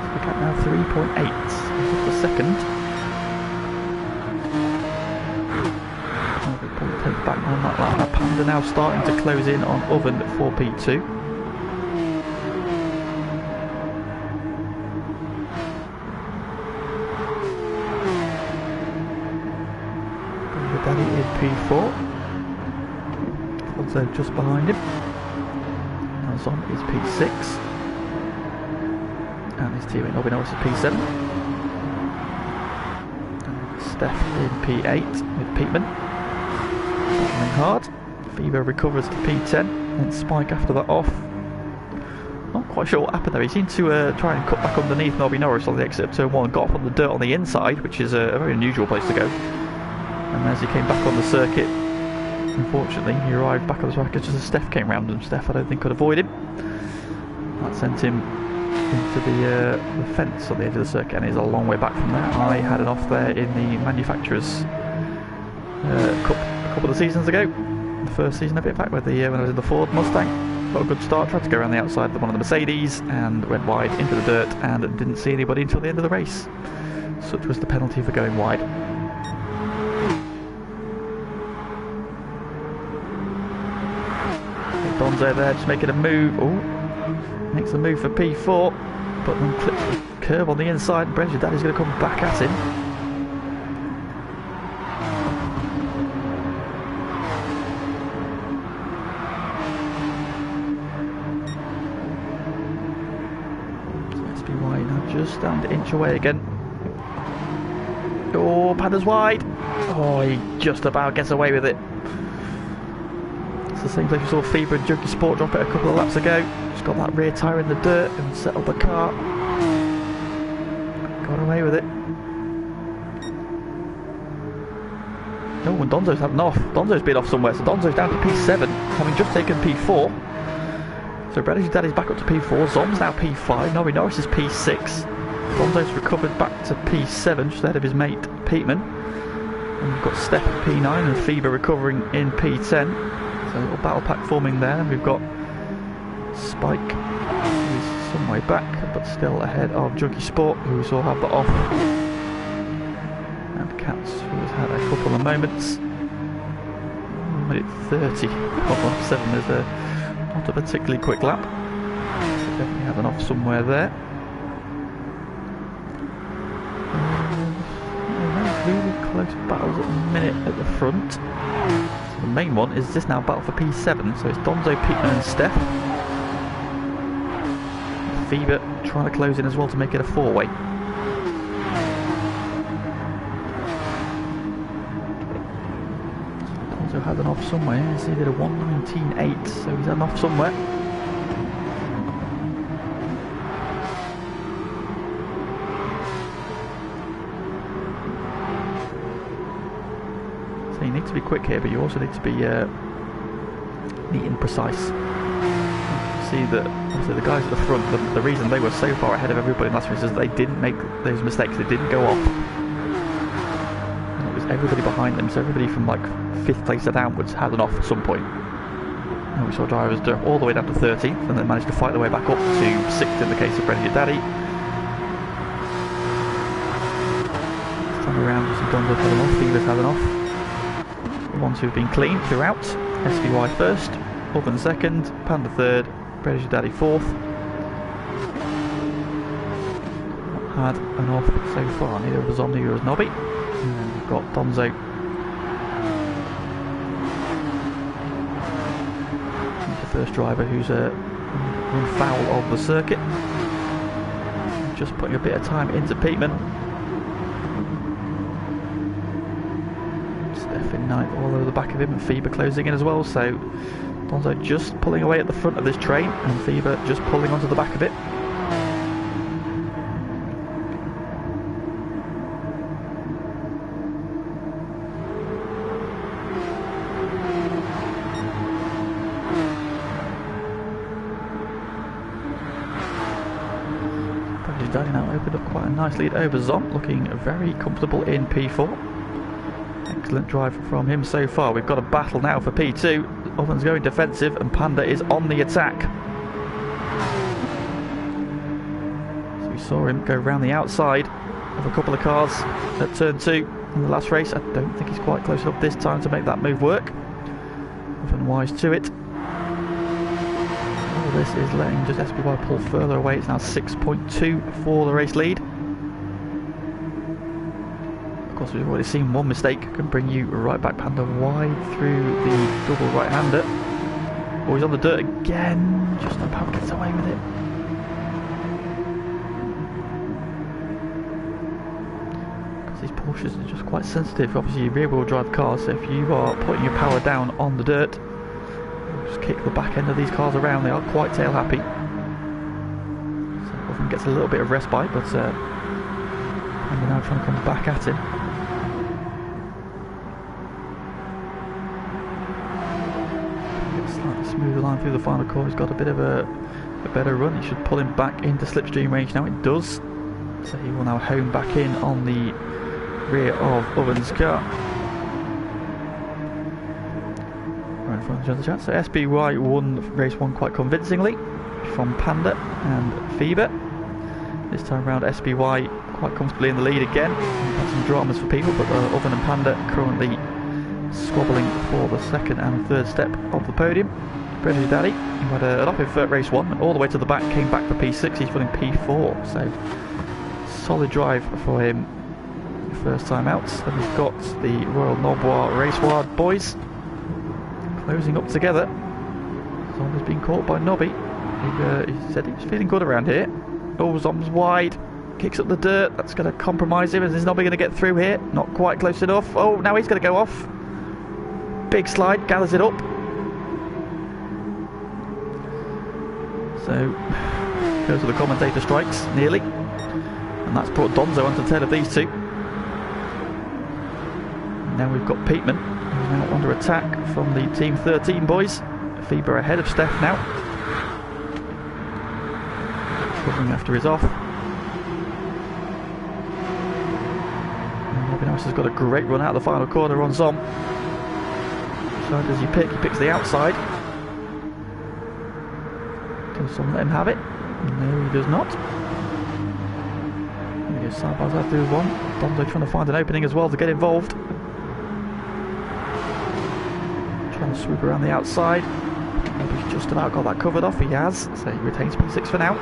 So we got now 3.8 the second. Oh, we pulled the back on that lap. Panda now starting to close in on Oven for P2. Daddy in P4. Also just behind him. Now Zon is P6. And his teammate Nobby Norris is P7. And Steph in P8 with Peatman. Battling hard. Fever recovers to P10. And Spike after that off. Not quite sure what happened there. He seemed to try and cut back underneath Nobby Norris on the exit of turn 1 and got off on the dirt on the inside, which is a very unusual place to go. And as he came back on the circuit, unfortunately, he arrived back on the track just as Steph came round, and Steph, I don't think, could avoid him. That sent him into the fence on the edge of the circuit, and he's a long way back from there. I had it off there in the Manufacturers' Cup a couple of seasons ago. The first season of it, in fact, when I was in the Ford Mustang. Got a good start, tried to go around the outside of one of the Mercedes, and went wide into the dirt, and didn't see anybody until the end of the race. Such was the penalty for going wide. Donzo there, just making a move. Oh, makes a move for P4, but then clips the curve on the inside. Bredish Daddy's going to come back at him. So SBY now just starting to inch away again. Oh, Panda's wide. Oh, he just about gets away with it. It's the same place we saw Fever and Junkie Sport drop it a couple of laps ago. Just got that rear tyre in the dirt and settled the car. got away with it. Oh, and Donzo's had an off. Donzo's been off somewhere, so Donzo's down to P7, having just taken P4. So British Daddy's back up to P4, Zom's now P5, Nobby Norris is P6. Donzo's recovered back to P7, just ahead of his mate Peatman. And we've got Steph at P9 and Phoebe recovering in P10. So a little battle pack forming there. And we've got Spike, who's some way back, but still ahead of Junkie Sport, who saw have the off. And Cats, who's had a couple of moments. Minute 30 of lap 7 is not a particularly quick lap. So definitely had an off somewhere there. Really close battles at the minute at the front. So the main one is this now battle for P7, so it's Donzo, Peatman and Steph. Phoebe trying to close in as well to make it a four-way. Donzo had an off somewhere, so he did a 1:19.8, so he's had an off somewhere. You need to be quick here, but you also need to be neat and precise. See that obviously the guys at the front, the reason they were so far ahead of everybody in last race is they didn't make those mistakes, they didn't go off. And it was everybody behind them, so everybody from like 5th place and downwards had an off at some point. And we saw drivers do all the way down to 13th and then managed to fight their way back up to 6th in the case of Brendan Daddy. This time around, you see Donzo's had an off, Phoebe's had an off. The ones who've been clean throughout. SVY first, Oven second, Panda third, British Daddy fourth. Not had an off so far, neither was Zom, neither was Nobby. And then we've got Donzo. He's the first driver who's run foul of the circuit. Just putting a bit of time into Peatman. In ninth, all over the back of him, and Phoebe closing in as well, so Donzo just pulling away at the front of this train and Phoebe just pulling onto the back of it. British Daddy now opened up quite a nice lead over Zom, looking very comfortable in P4. Excellent drive from him so far. We've got a battle now for P2. Oven's going defensive and Panda is on the attack. So we saw him go around the outside of a couple of cars at turn 2 in the last race. I don't think he's quite close enough this time to make that move work. Oven wise to it. All this is letting just SPY pull further away. It's now 6.2 for the race lead. Of course, we've already seen one mistake can bring you right back. Panda wide through the double right-hander. Oh, he's on the dirt again. Just no power gets away with it. Because these Porsches are just quite sensitive. Obviously, rear-wheel drive cars, so if you are putting your power down on the dirt, just kick the back end of these cars around. They are quite tail-happy. So often gets a little bit of respite, but Panda now trying to come back at him. Smoother line through the final corner. He's got a bit of a better run. He should pull him back into slipstream range now. It does. So he will now home back in on the rear of Oven's car. Right in front of the chat. So SBY won race 1 quite convincingly from Panda and Phoebe. This time around SBY quite comfortably in the lead again. We've had some dramas for people, but Oven and Panda currently squabbling for the second and third step of the podium. British Daddy, who had an off in race 1, and all the way to the back, came back for P6, he's running P4, so solid drive for him first time out. Then we've got the Royal Nobois Race Wild boys closing up together. Zom has been caught by Nobby. He said he was feeling good around here. Oh, Zom's wide, kicks up the dirt, that's going to compromise him. Is Nobby going to get through here? Not quite close enough. Oh, now he's going to go off. Big slide, gathers it up. So, goes to the commentator strikes, nearly. And that's brought Donzo onto the tail of these two. Now we've got Peatman, who's now under attack from the Team 13 boys. Feber ahead of Steph now. Covering after his off. Has got a great run out of the final corner on Zom. So does he pick? He picks the outside. Does Zom let him have it? No, he does not. He goes side by side through one. Donzo trying to find an opening as well to get involved. Trying to swoop around the outside. He's just about got that covered off. He has. So he retains P6 for now.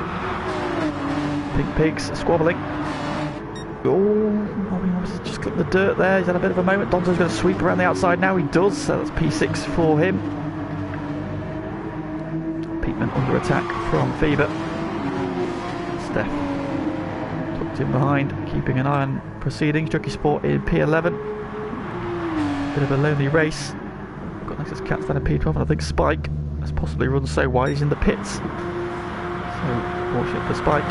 Pink Pigs squabbling. Oh, he's just clipped the dirt there. He's had a bit of a moment. Donzo's going to sweep around the outside now. He does. So that's P6 for him. Peatman under attack from Fever. Steph tucked in behind, keeping an eye on proceedings. Jockey Sport in P11. Bit of a lonely race. Got next to Cat's down in P12, and I think Spike has possibly run so wide he's in the pits. So watch it for Spike.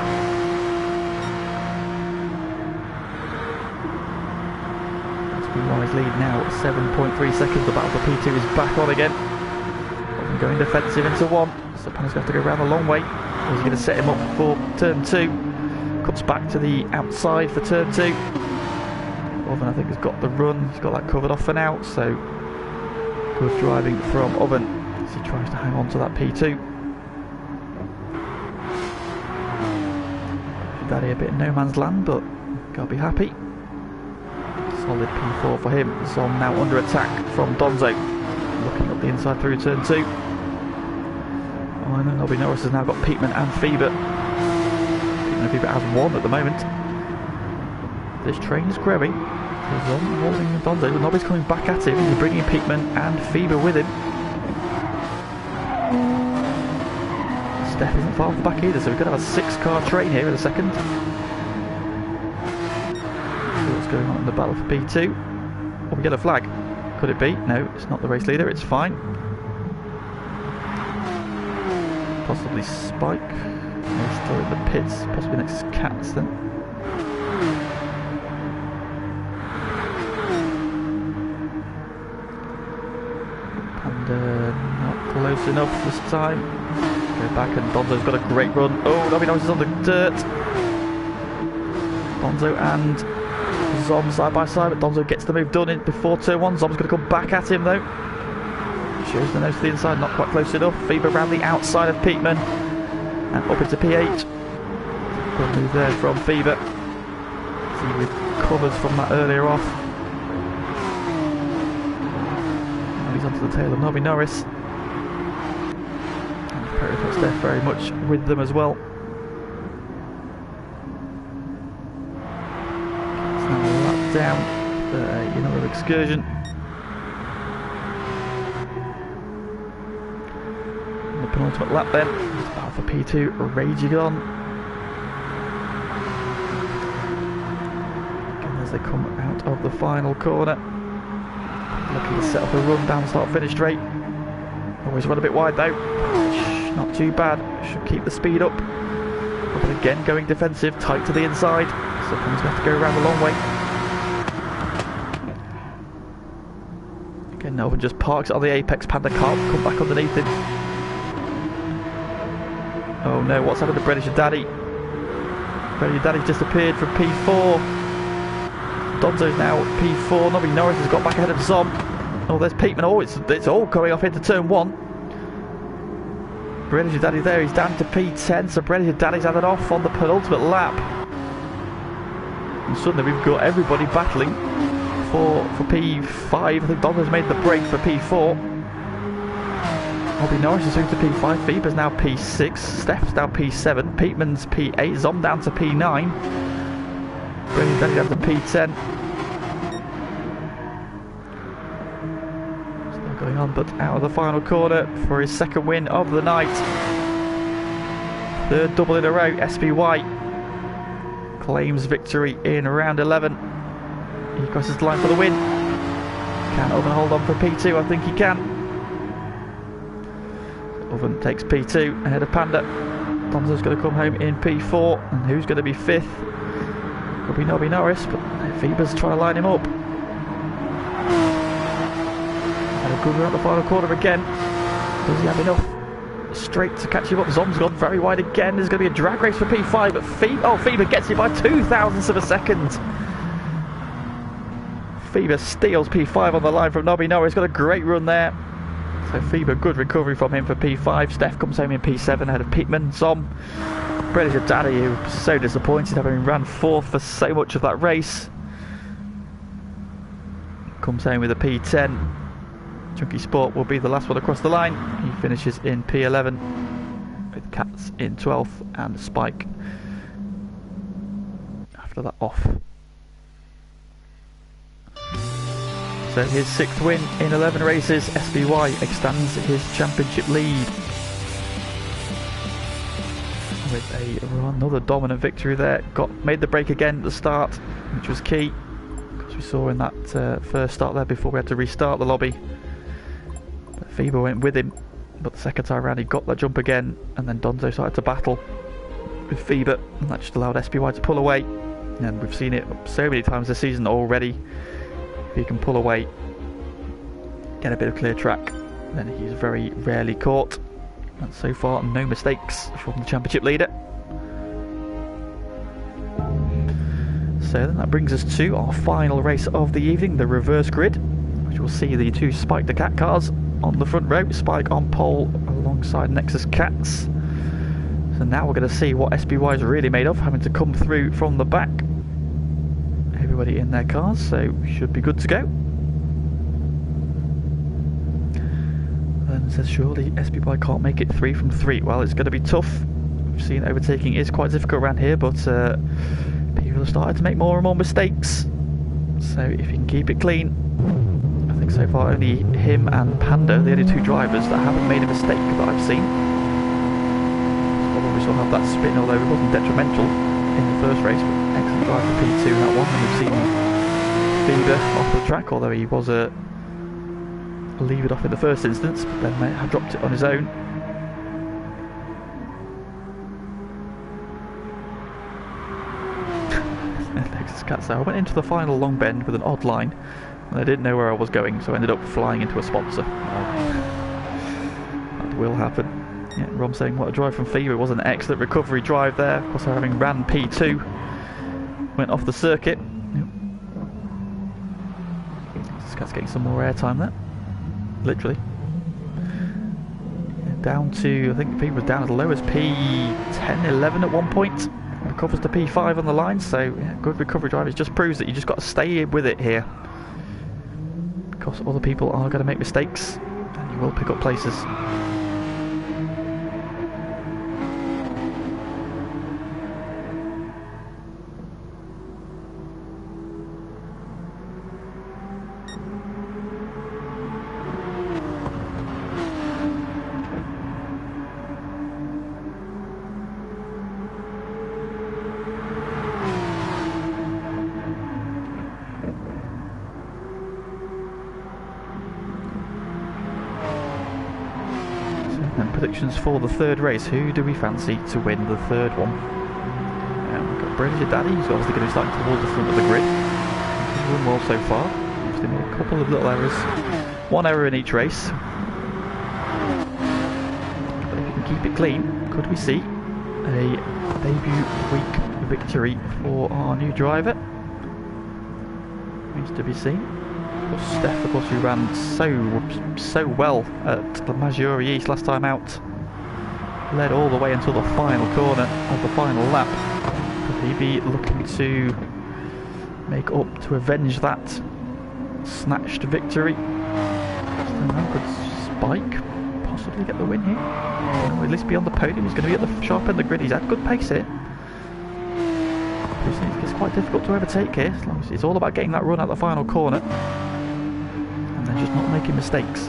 Rise lead now at 7.3 seconds. The battle for P2 is back on again. Going defensive into one. So Panner's going to have to go around the long way. He's going to set him up for turn 2. Cuts back to the outside for turn 2. Oven I think has got the run. He's got that covered off for now. So good driving from Oven as he tries to hang on to that P2. Daddy a bit in no man's land, but gotta be happy. Solid P4 for him. Zom now under attack from Donzo. Looking up the inside through turn 2. Oh, and then Nobby Norris has now got Peatman and Fever. Peatman and Fever has one at the moment. This train is growing. Zom holding Donzo, but Nobby's coming back at him. He's bringing Peatman and Fever with him. Steph isn't far from the back either, so we're going to have a 6-car train here in a second. Going on in the battle for P2. Oh, we get a flag. Could it be? No, it's not the race leader, it's fine. Possibly Spike. He's still in the pits, possibly next to Cats then. And not close enough this time. Go back and Donzo's got a great run. Oh, Nobby Norris is on the dirt. Donzo and Zom side by side, but Donzo gets the move done in before turn 1. Zom's going to come back at him though. Shows the nose to the inside, not quite close enough. Fever around the outside of Peatman and up into P8. Good move there from Fever. He recovers from that earlier off. Now he's onto the tail of Nobby Norris. And Perry puts Steph very much with them as well. Down another excursion. And the penultimate lap then. It's battle for P2 raging on. Again, as they come out of the final corner, looking to set up a run down the start finish straight. Always run a bit wide though. Not too bad. Should keep the speed up. But again, going defensive, tight to the inside. So Penn's going to have to go around the long way. Again, Melvin just parks it on the apex. Panda can't come back underneath him. Oh no, what's happened to British Daddy? British Daddy's disappeared from P4. Donzo's now P4. Nobby Norris has got back ahead of Zom. Oh, there's Peatman. Oh, it's all going off into turn 1. British Daddy there, he's down to P10. So British Daddy's had it off on the penultimate lap. And suddenly we've got everybody battling for P5. I think Donzo's made the break for P4. Nobby Norris is through to P5. Feber's now P6. Steph's now P7. Peatman's P8. Zom down to P9. British Daddy down to P10. Still going on, but out of the final corner for his second win of the night. Third double in a row. SBY claims victory in round 11. He crosses the line for the win. Can Oven hold on for P2? I think he can. Oven takes P2 ahead of Panda. Donzo's going to come home in P4. And who's going to be 5th? Could be Nobby Norris, but Feber's trying to line him up. And a good run at the final corner again. Does he have enough straight to catch him up? Zom's gone very wide again. There's going to be a drag race for P5, but Feber gets it by 0.02 of a second. Feber steals P5 on the line from Nobby Norris. Got a great run there. So Feber, good recovery from him for P5. Steph comes home in P7 ahead of Pittman. Zom, Predator Daddy, who was so disappointed having ran 4th for so much of that race, comes home with a P10. Chunky Sport will be the last one across the line. He finishes in P11 with Cats in 12th and Spike after that off. So his 6th win in 11 races. SBY extends his championship lead with another dominant victory there. Made the break again at the start, which was key, because we saw in that first start there before we had to restart the lobby. But Feber went with him, but the second time around he got that jump again, and then Donzo started to battle with Feber, and that just allowed SBY to pull away. And we've seen it so many times this season already. If he can pull away, get a bit of clear track, then he's very rarely caught. And so far, no mistakes from the championship leader. So then that brings us to our final race of the evening, the reverse grid, which will see the 2 Spike the Cat cars on the front row. Spike on pole alongside Nexus Cats. So now we're going to see what SBY is really made of, having to come through from the back. Everybody in their cars, so should be good to go. And says surely SBY can't make it 3 from 3. Well, it's going to be tough. We've seen overtaking is quite difficult around here, but people have started to make more and more mistakes. So if you can keep it clean, I think so far only him and Panda, the only 2 drivers that haven't made a mistake that I've seen. So probably still have that spin, although it wasn't detrimental in the first race, but excellent drive for P2 in that one. And we've seen Feber off the track, although he was leave it off in the first instance, but then had dropped it on his own. Nexus Cats there. I went into the final long bend with an odd line, and I didn't know where I was going, so I ended up flying into a sponsor. That will happen. Yeah, Rom saying what a drive from Fever. It was an excellent recovery drive there. Of course, having ran P2, went off the circuit. Nexus Cats getting some more airtime there. Literally. Down to, I think Fever was down as low as P10, 11 at one point. Recovers to P5 on the line, so yeah, good recovery drive. It just proves that you just got to stay with it here, because other people are going to make mistakes and you will pick up places. And predictions for the 3rd race. Who do we fancy to win the 3rd one? We've got British Daddy, who's obviously going to be starting towards the front of the grid. He's run well so far. There's been a couple of little errors. 1 error in each race. But if we can keep it clean, could we see a debut week victory for our new driver? Remains to be seen. Steph, of course, who ran so well at the Maggiore East last time out, led all the way until the final corner of the final lap. Could he be looking to make up, to avenge that snatched victory? Could Spike possibly get the win here? Or at least be on the podium. He's going to be at the sharp end of the grid. He's had good pace here. It's quite difficult to overtake here. It's all about getting that run at the final corner. And just not making mistakes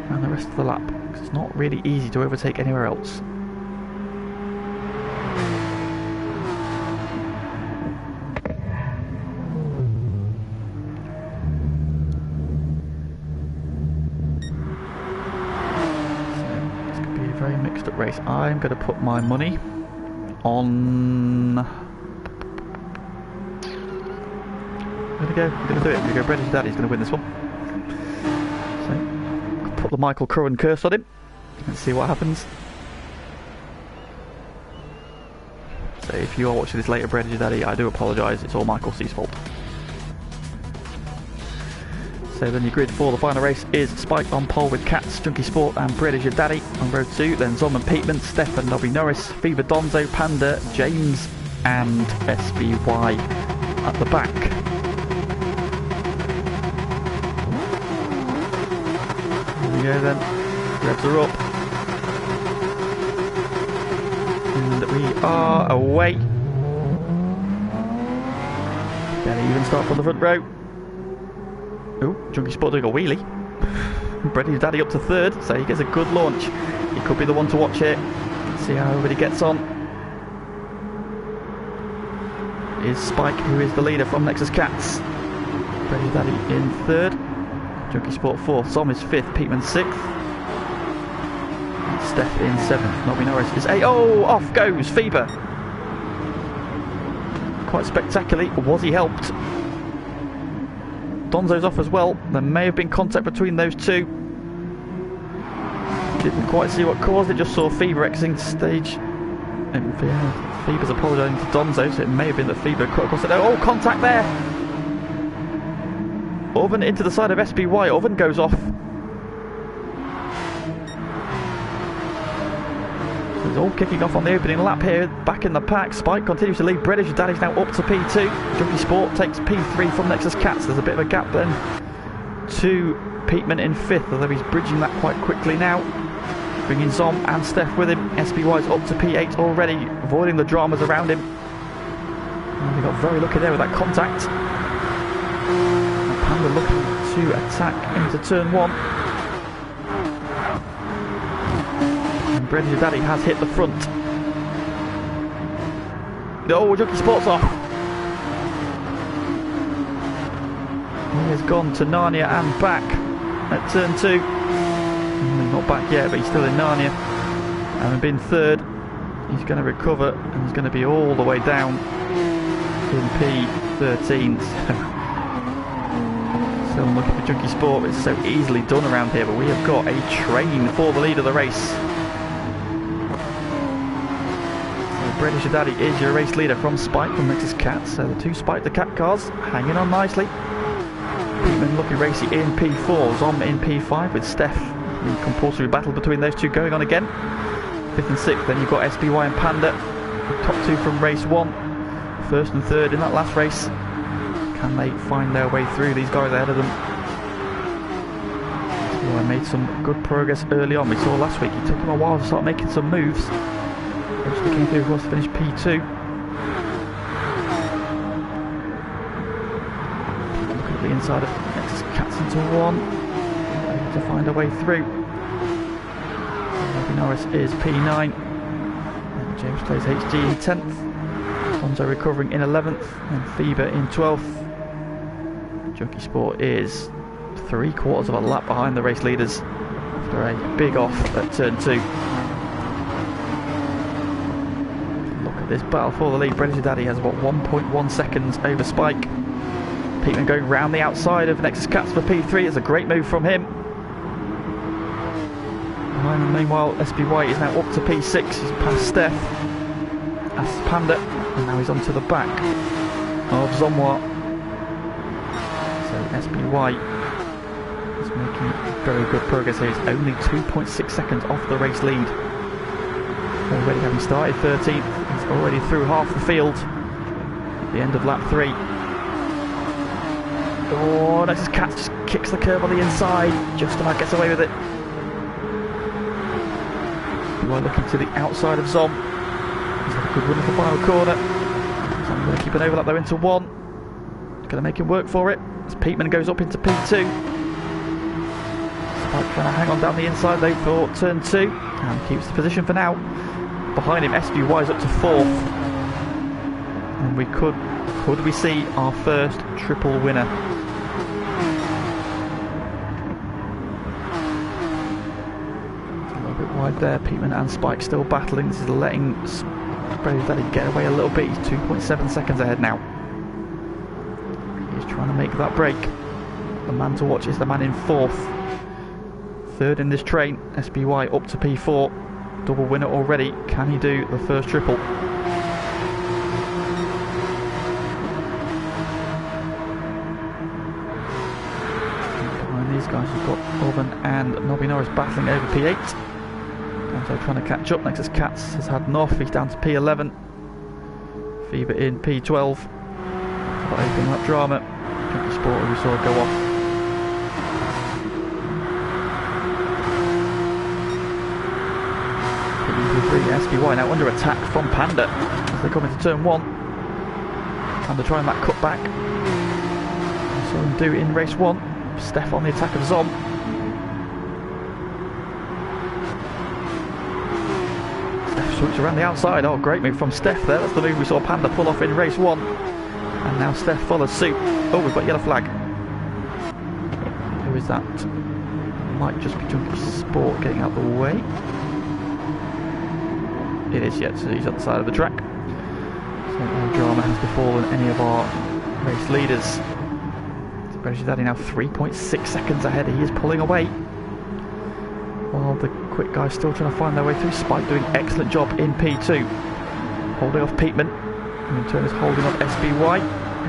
around the rest of the lap, because it's not really easy to overtake anywhere else. So this could be a very mixed up race. I'm going to put my money on we go. We're going to do it. Here we go. British Daddy's going to win this one. So, I'll put the Michael Curran curse on him. Let's see what happens. So if you are watching this later, British Daddy, I do apologise. It's all Michael C's fault. So then your grid for the final race is Spike on pole with Cats, Junkie Sport and British Daddy on road 2. Then Zom and Peatman, Steph and Nobby Norris, Fever Donzo, Panda, James and SBY at the back. Here we go then. Revs are up. And we are away. Get an even start from the front row. Oh, Junkie Sport doing a wheelie. British Daddy up to third, so he gets a good launch. He could be the one to watch here. Let's see how everybody gets on. Is Spike, who is the leader from Nexus Cats. British Daddy in third. Junkie Sport fourth. Zom is fifth. Peatman sixth. And Steph in seventh. Nobby Norris is eighth. Oh, off goes Fever. Quite spectacularly. Was he helped? Donzo's off as well. There may have been contact between those two. Didn't quite see what caused it, just saw Fever exiting stage. And Fever's apologising to Donzo, so it may have been that Fever cut across it. Oh, contact there! Oven into the side of SBY. Oven goes off. So it's all kicking off on the opening lap here. Back in the pack. Spike continues to lead. British Daddy's now up to P2. Junkie Sport takes P3 from Nexus Cats. There's a bit of a gap then to Peatman in fifth, although he's bridging that quite quickly now. Bringing Zom and Steph with him. SBY's up to P8 already, avoiding the dramas around him. And they got very lucky there with that contact. And Panda looking to attack into turn 1. And British Daddy has hit the front. Oh, Junkie Sport's off. He has gone to Narnia and back at turn 2. Not back yet, but he's still in Narnia. Having been third, he's going to recover and he's going to be all the way down in P13. Still looking for Junkie Sport. It's so easily done around here, but we have got a train for the lead of the race. So British Daddy is your race leader from Spike from Nexus Cats. So the two Spike the Cat cars hanging on nicely. Peatman looking racy in P4, Zom in P5 with Steph. The compulsory battle between those two going on again. 5th and 6th, then you've got SBY and Panda. Top two from race 1. 1st and 3rd in that last race. Can they find their way through? These guys ahead of them. SBY made some good progress early on. We saw last week, it took him a while to start making some moves. Eventually came through, of course, to finish P2. Looking at the inside of Nexus Cats into 1. To find a way through. Nobby Norris is P9 and James plays HG in 10th. Donzo recovering in 11th and Fever in 12th. Junkie Sport is 3/4 of a lap behind the race leaders after a big off at turn 2. Look at this battle for the lead. British Daddy has about 1.1 seconds over Spike. Peatman going round the outside of Nexus Cats for P3. It's a great move from him. And meanwhile, SBY is now up to P6. He's past Steph, past Panda, and now he's onto the back of Zomwa. So SBY is making very good progress here. He's only 2.6 seconds off the race lead. Already having started 13th, he's already through half the field at the end of lap 3. Oh, Nexus Cats just kicks the curb on the inside, just about gets away with it. Looking to the outside of Zom. He's had a good run at the final corner. Zom going to keep an overlap though into 1. Going to make him work for it. As Peatman goes up into P2. Spike trying to hang on down the inside though for turn 2. And keeps the position for now. Behind him, SBY is up to 4th. And we could we see our first triple winner? Wide there, Peatman and Spike still battling. This is letting British Daddy get away a little bit. He's 2.7 seconds ahead now. He's trying trying to make that break. The man to watch is the man in 4th. 3rd in this train, SBY up to P4. Double winner already. Can he do the first triple? Behind these guys we've got Oven and Nobby Norris battling over P8. Danzo trying to catch up. Next is Katz, has had enough. He's down to P11. Fever in P12. Got opening lap drama. Junkie Sport we saw go off. SBY now under attack from Panda as they come into turn 1. Panda trying that cut back. Saw him do in race 1. Steph on the attack of Zom. Steph swoops around the outside. Oh, great move from Steph there. That's the move we saw Panda pull off in race 1. And now Steph follows suit. Oh, we've got yellow flag. Who is that? Might just be Junkie Sport getting out the way. It is, yet, so he's on the side of the track. So no drama has befallen any of our race leaders. So British Daddy now 3.6 seconds ahead. He is pulling away. While the quick guys still trying to find their way through. Spike doing excellent job in P2. Holding off Peatman. In turn is holding off SBY.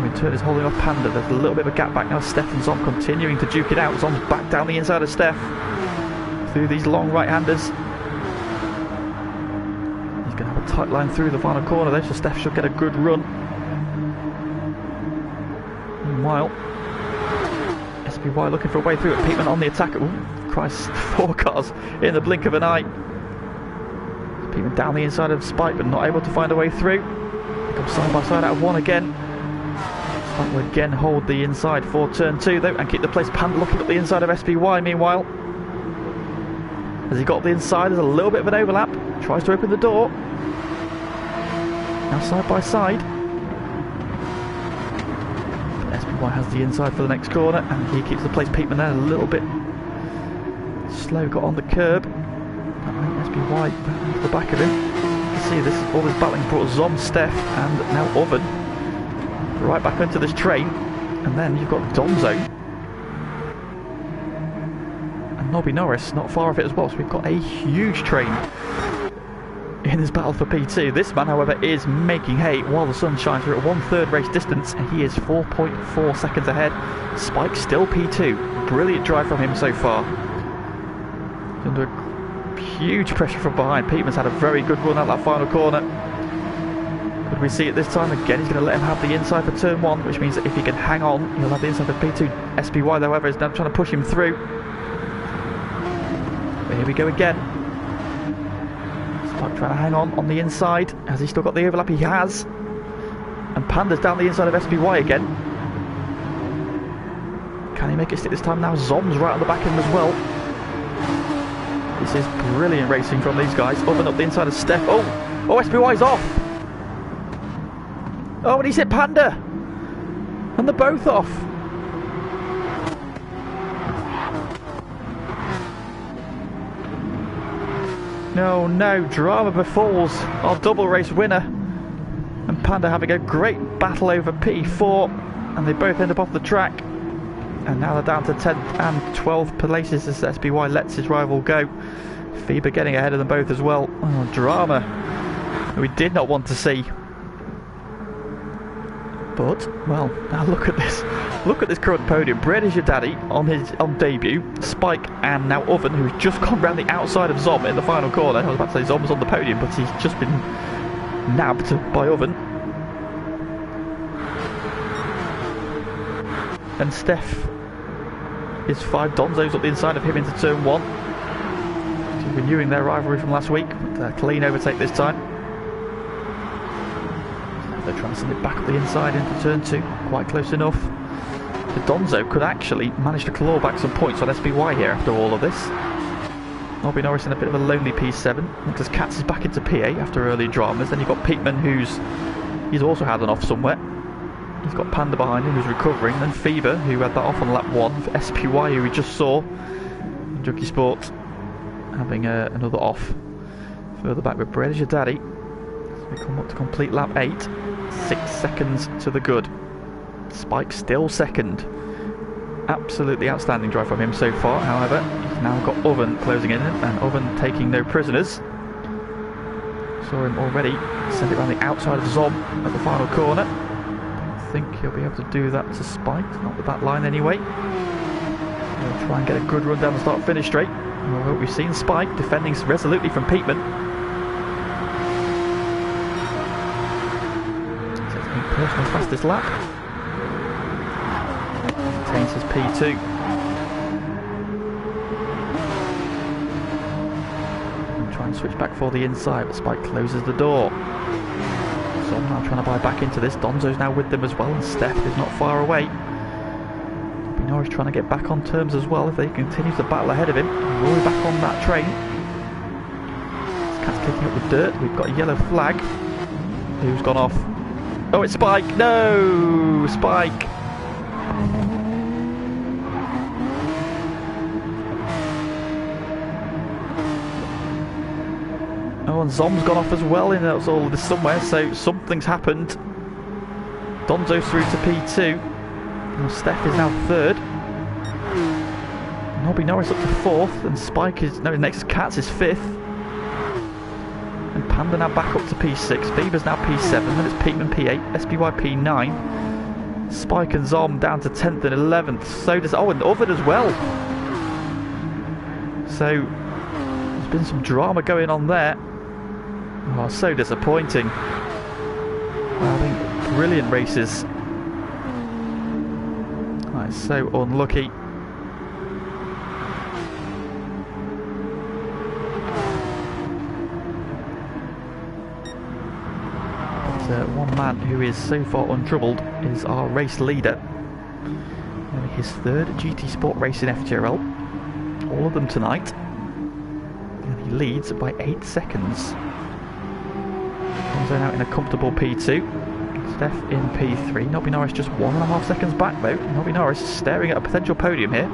In turn is holding off Panda. There's a little bit of a gap back now. Steph and Zom continuing to duke it out. Zom's back down the inside of Steph. Through these long right-handers. Going to have a tight line through the final corner there, so Steph should get a good run. Meanwhile, SBY looking for a way through it. Peatman on the attack. Ooh, Christ, 4 cars in the blink of an eye. Peatman down the inside of Spike, but not able to find a way through. They come side by side out of 1 again. Spike will again hold the inside for turn 2 though, and keep the place. Panda looking at the inside of SBY meanwhile. As he got the inside, there's a little bit of an overlap. Tries to open the door. Now side by side. SBY has the inside for the next corner, and he keeps the place. Peatman there a little bit slow, got on the curb. SBY to the back of him. You can see this, all this battling brought Zom, Steph, and now Oven right back into this train. And then you've got Donzo. Nobby Norris not far off it as well, so we've got a huge train in this battle for P2. This man, however, is making hay while the sun shines. We're at 1/3 race distance, and he is 4.4 seconds ahead. Spike still P2. Brilliant drive from him so far. He's under huge pressure from behind. Peatman's had a very good run out that final corner. Could we see it this time? Again, he's going to let him have the inside for turn 1, which means that if he can hang on, he'll have the inside for P2. SBY, however, is now trying to push him through. Here we go again. Spike trying to hang on the inside. Has he still got the overlap? He has. And Panda's down the inside of SBY again. Can he make it stick this time? Now Zom's right on the back end as well. This is brilliant racing from these guys. Open up the inside of Steph. Oh, SBY's off. Oh, and he's hit Panda. And they're both off. No, drama befalls our double race winner. And Panda having a great battle over P4. And they both end up off the track. And now they're down to 10th and 12th places as SBY lets his rival go. Feber getting ahead of them both as well. Oh, drama we did not want to see. But, well, now look at this. Look at this current podium. Bread is your daddy on debut. Spike and now Oven, who's just gone round the outside of Zom in the final corner. I was about to say Zom was on the podium, but he's just been nabbed by Oven. And Steph is 5. Donzo's up the inside of him into turn 1. Renewing their rivalry from last week. But a clean overtake this time. They're trying to send it back up the inside into turn 2. Quite close enough. The Donzo could actually manage to claw back some points on SBY here after all of this. Nobby Norris in a bit of a lonely P7. Nicholas Katz is back into P8 after early dramas. Then you've got Peatman, he's also had an off somewhere. He's got Panda behind him who's recovering. Then Fever, who had that off on lap 1 for SPY, who we just saw. Junkie Sport having another off. Further back with Bread is your daddy. So we come up to complete lap 8. 6 seconds to the good. Spike still second. Absolutely outstanding drive from him so far. However, he's now got Oven closing in, and Oven taking no prisoners. Saw him already send it around the outside of Zom at the final corner. Don't think he'll be able to do that to Spike, not with that line anyway. He'll try and get a good run down the start-finish straight. Well, we've seen Spike defending resolutely from Peatman. So it's been personal fastest lap. Maintains his P2. And try and switch back for the inside, but Spike closes the door. So I'm now trying to buy back into this. Donzo's now with them as well, and Steph is not far away. Norris trying to get back on terms as well. If they continue to battle ahead of him, we'll be back on that train. This cat's kicking up the dirt. We've got a yellow flag. Who's gone off? Oh, it's Spike! No! Spike! Oh, and Zom's gone off as well in all of this somewhere, so something's happened. Donzo's through to P2. Well, Steph is now third. Nobby Norris up to fourth, and Spike is next. Katz is fifth, and Panda now back up to P6. Bieber's now P7, then it's Peatman P8, SBY P9. Spike and Zom down to 10th and 11th. So does and Ovid as well. So there's been some drama going on there. Oh, so disappointing. Well, I think brilliant races. So unlucky. But one man who is so far untroubled is our race leader. Only his third GT Sport race in FTRL. All of them tonight. And he leads by 8 seconds. Donzo now in a comfortable P2. Steph in P3. Nobby Norris just 1.5 seconds back though. Nobby Norris staring at a potential podium here.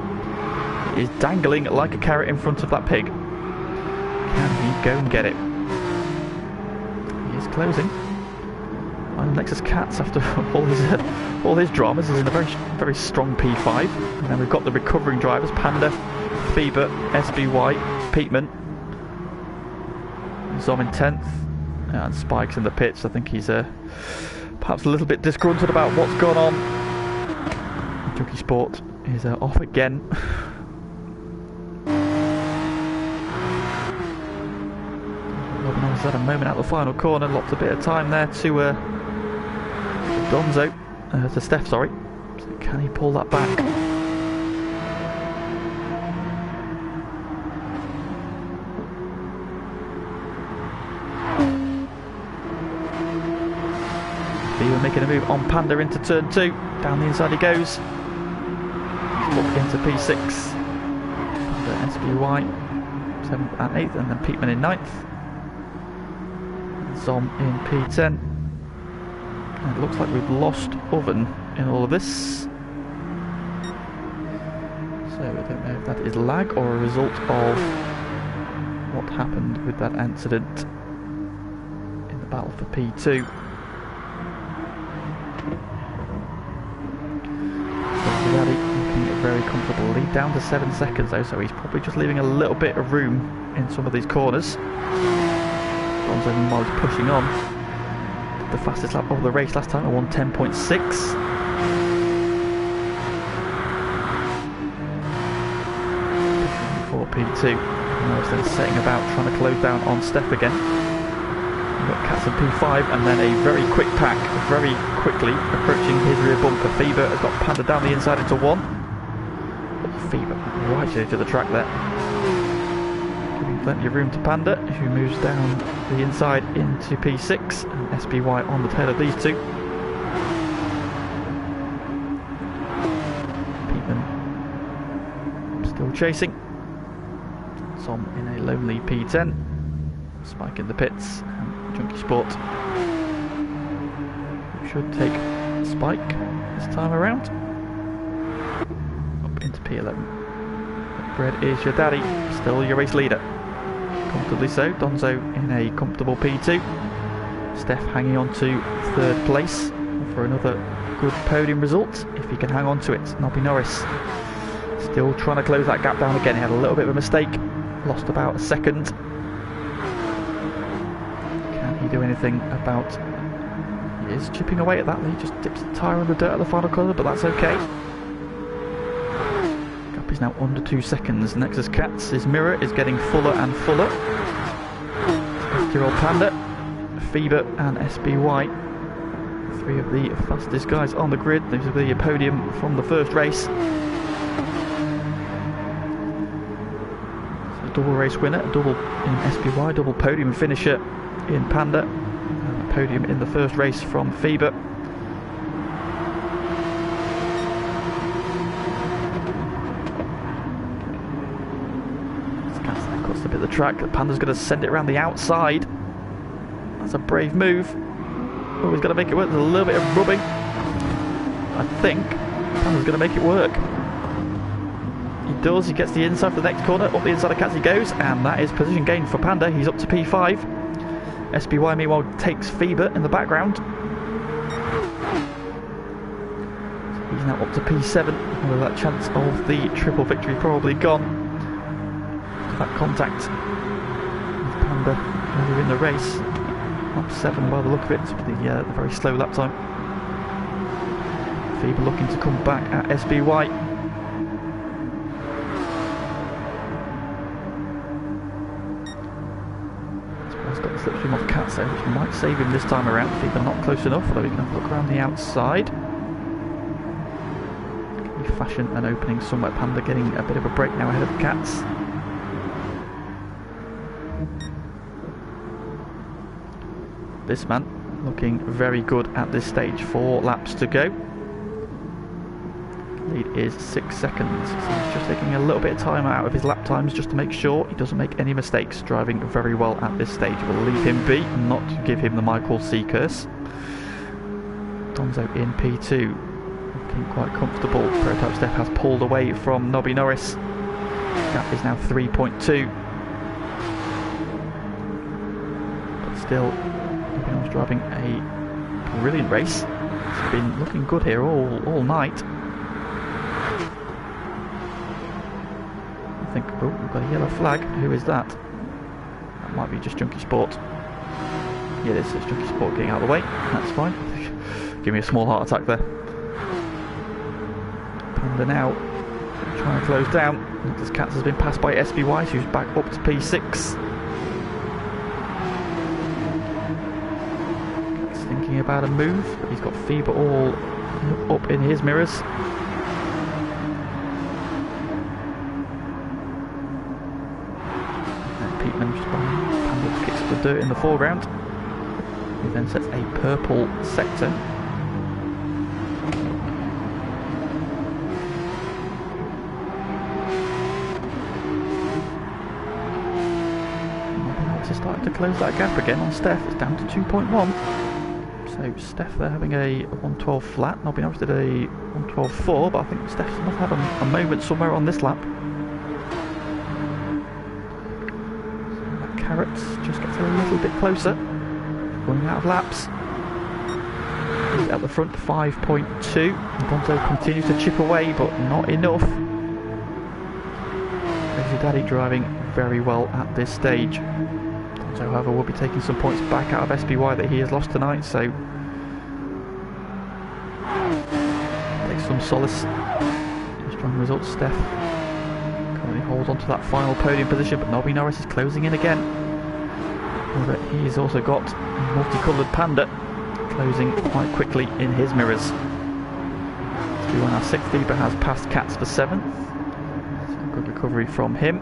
He is dangling like a carrot in front of that pig. Can he go and get it? He is closing. And Nexus Cats, after all his dramas, is in a very strong P5. And then we've got the recovering drivers: Panda, Fever, SBY, Peatman, Zom in 10th, and Spike's in the pits. I think he's perhaps a little bit disgruntled about what's gone on. Junkie Sport is off again. Robin's had a moment at the final corner, lost a bit of time there to Donzo, to Steph, sorry. So can he pull that back? Beaver making a move on Panda into turn 2. Down the inside he goes. Up into P6. Panda SBY 7th and 8th, and then Peatman in 9th. Zom in P10. And it looks like we've lost Oven in all of this. So I don't know if that is lag or a result of what happened with that incident in the battle for P2. Daddy looking at very comfortable lead, down to 7 seconds though, so he's probably just leaving a little bit of room in some of these corners. Donzo meanwhile is pushing on. Did the fastest lap of the race last time, I won 10.6. For P2, and then setting about trying to close down on Steph again. We've got Cats in P5, and then a very quick pack, very quickly approaching his rear bumper. Fever has got Panda down the inside into 1. Fever right to the edge of the track there. Giving plenty of room to Panda, who moves down the inside into P6, and SBY on the tail of these two. Peatman still chasing. Zom in a lonely P10. Spike in the pits, and Junkie Sport should take Spike this time around. Up into P11. Bread is your daddy, still your race leader. Comfortably so. Donzo in a comfortable P2. Steph hanging on to 3rd place for another good podium result if he can hang on to it. Nobby Norris still trying to close that gap down again. He had a little bit of a mistake, lost about a second. Can he do anything about... He is chipping away at that. He just dips the tyre in the dirt at the final corner, but that's okay. Gap is now under 2 seconds. Nexus Cats' mirror is getting fuller and fuller. FTRL Panda, Fever and SBY, 3 of the fastest guys on the grid. This will be a podium from the first race. Double race winner, a double in SBY, double podium finisher in Panda, and a podium in the first race from Fever. That cuts a bit of the track. The Panda's going to send it around the outside. That's a brave move. Oh, he's going to make it work. There's a little bit of rubbing. I think Panda's going to make it work. He does, he gets the inside for the next corner, up the inside of Cats he goes, and that is position gain for Panda. He's up to P5. SBY meanwhile takes Fever in the background. He's now up to P7, with that chance of the triple victory probably gone. That contact with Panda earlier in the race. Up 7 by the look of it, with the very slow lap time. Fever looking to come back at SBY. Got the slipstream off Cats there, which might save him this time around. Fever not close enough, although he can look around the outside. Can he fashion an opening somewhere? Panda getting a bit of a break now ahead of Cats. This man looking very good at this stage. 4 laps to go. Lead is 6 seconds. So he's just taking a little bit of time out of his lap times just to make sure he doesn't make any mistakes. Driving very well at this stage. We'll leave him be and not give him the Michael C curse. Donzo in P2, looking quite comfortable. Prototype Steph has pulled away from Nobby Norris. Gap is now 3.2. But still, Nobby Norris driving a brilliant race. He's been looking good here all night. I think, oh, we've got a yellow flag. Who is that? That might be just Junkie Sport. Yeah, this is Junkie Sport getting out of the way. That's fine. Give me a small heart attack there. Panda now trying to close down. This Cats has been passed by SBY, who's back up to P6. Cat's thinking about a move, but he's got Fever all up in his mirrors. Panda kicks the dirt in the foreground. He then sets a purple sector. It's starting to close that gap again on Steph. It's down to 2.1. So Steph they're having a 112 flat. Nobby Norris did a 112.4, but I think Steph must have a moment somewhere on this lap. Carrots just gets a little bit closer, running out of laps. He's at the front, 5.2. Bonzo continues to chip away, but not enough. Crazy Daddy driving very well at this stage. Bonzo, however, will be taking some points back out of SBY that he has lost tonight, so takes some solace in strong results. Steph currently holds on to that final podium position, but Nobby Norris is closing in again. But he's also got a multicoloured Panda closing quite quickly in his mirrors. SBY now 6th, Fever has passed Cats for 7th. So good recovery from him.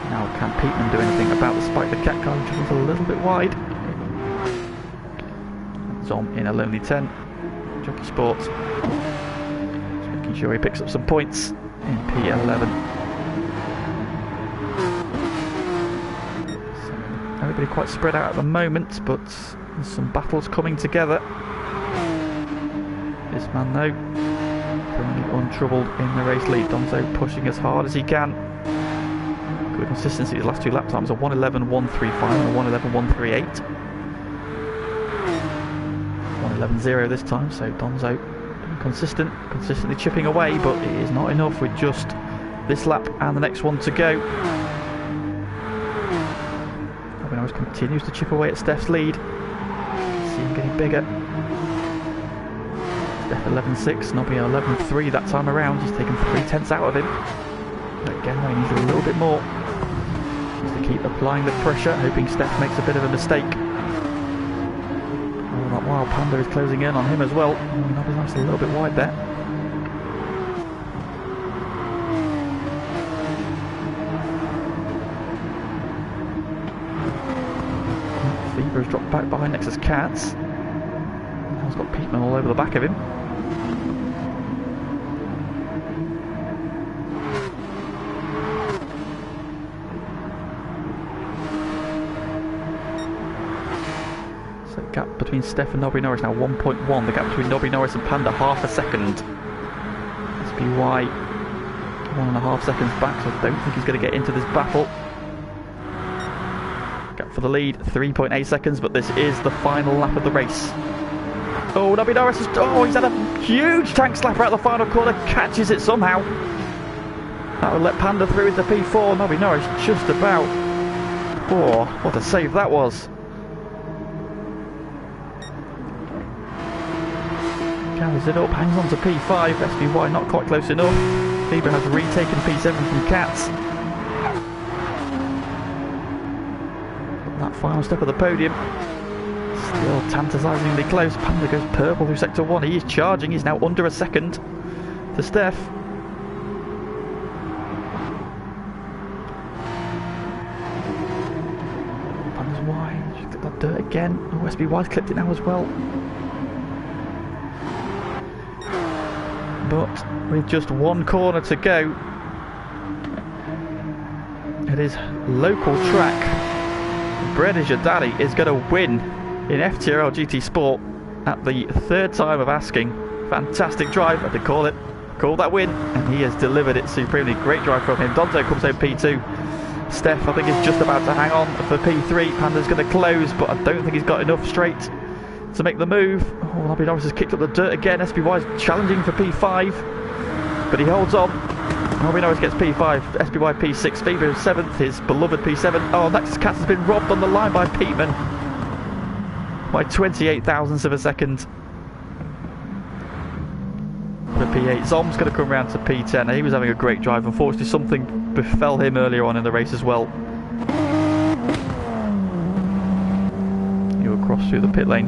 Now can Peatman do anything about the spike? The Cat car which was a little bit wide. Zom in a lonely 10. Jockey Sport just making sure he picks up some points in P11. Everybody quite spread out at the moment, but there's some battles coming together. This man though, currently untroubled in the race lead. Donzo pushing as hard as he can. Good consistency. His last 2 lap times are 1:11.135 and 1:11.138. 11-0 this time, so Donzo consistently chipping away, but it is not enough with just this lap and the next one to go. Norris continues to chip away at Steph's lead. See him getting bigger. Steph 11.6, Nobby 11.3 that time around. He's taken 3/10 out of him. But again, he needs a little bit more. Just to keep applying the pressure, hoping Steph makes a bit of a mistake. All that while, Panda is closing in on him as well. Nobby's nice a little bit wide there. Fever has dropped back behind Nexus Cats. Now he's got Peatman all over the back of him. So the gap between Steph and Nobby Norris now 1.1. The gap between Nobby Norris and Panda half a second. SPY 1.5 seconds back, so I don't think he's going to get into this battle. Gap for the lead, 3.8 seconds, but this is the final lap of the race. Oh, Nobby Norris has, he's had a huge tank slapper out the final corner, catches it somehow. That would let Panda through into P4. Nobby Norris just about. Oh, what a save that was. Carries it up, hangs on to P5. SBY not quite close enough. Fever has retaken P7 from Cats. That final step of the podium. Still tantalisingly close. Panda goes purple through sector 1. He is charging. He's now under a second to Steph. Panda's wide. She's got that dirt again. Oh, SBY's clipped it now as well. But with just one corner to go, it is local track. Bredish Daddy is going to win in FTRL GT Sport at the third time of asking. Fantastic drive, I did call that win, and he has delivered it supremely. Great drive from him. Donzo comes home P2. Steph, I think, is just about to hang on for P3. Panda's going to close, but I don't think he's got enough straight to make the move. Oh, Nobby Norris has kicked up the dirt again. SPY is challenging for P5, but he holds on. Nobby Norris gets P5, SPY P6, Fever 7th, his beloved P7. Oh, Nexus Cats has been robbed on the line by Peatman by 28 thousandths of a second. For P8, Zom's going to come round to P10. He was having a great drive. Unfortunately, something befell him earlier on in the race as well. He'll cross through the pit lane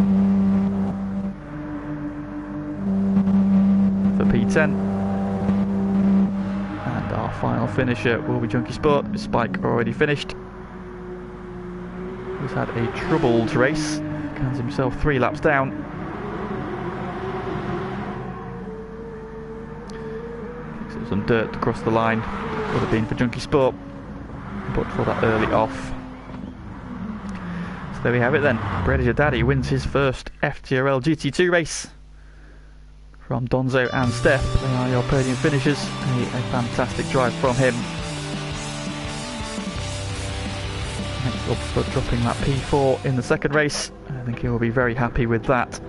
for P10. And our final finisher will be Junkie Sport. Spike already finished. He's had a troubled race. Cans himself 3 laps down. Picks up some dirt across the line. Would have been for Junkie Sport, but for that early off. So there we have it then. Bredish Daddy wins his first FTRL GT2 race. From Donzo and Steph, they are your podium finishers. A fantastic drive from him. Next up for dropping that P4 in the second race. I think he will be very happy with that.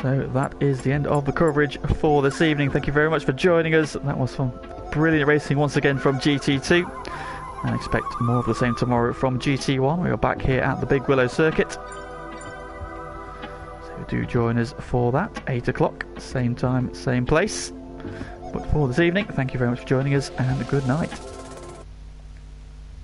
So that is the end of the coverage for this evening. Thank you very much for joining us. That was some brilliant racing once again from GT2. And expect more of the same tomorrow from GT1. We are back here at the Big Willow circuit. So do join us for that, 8 o'clock, same time, same place. But for this evening, thank you very much for joining us, and good night.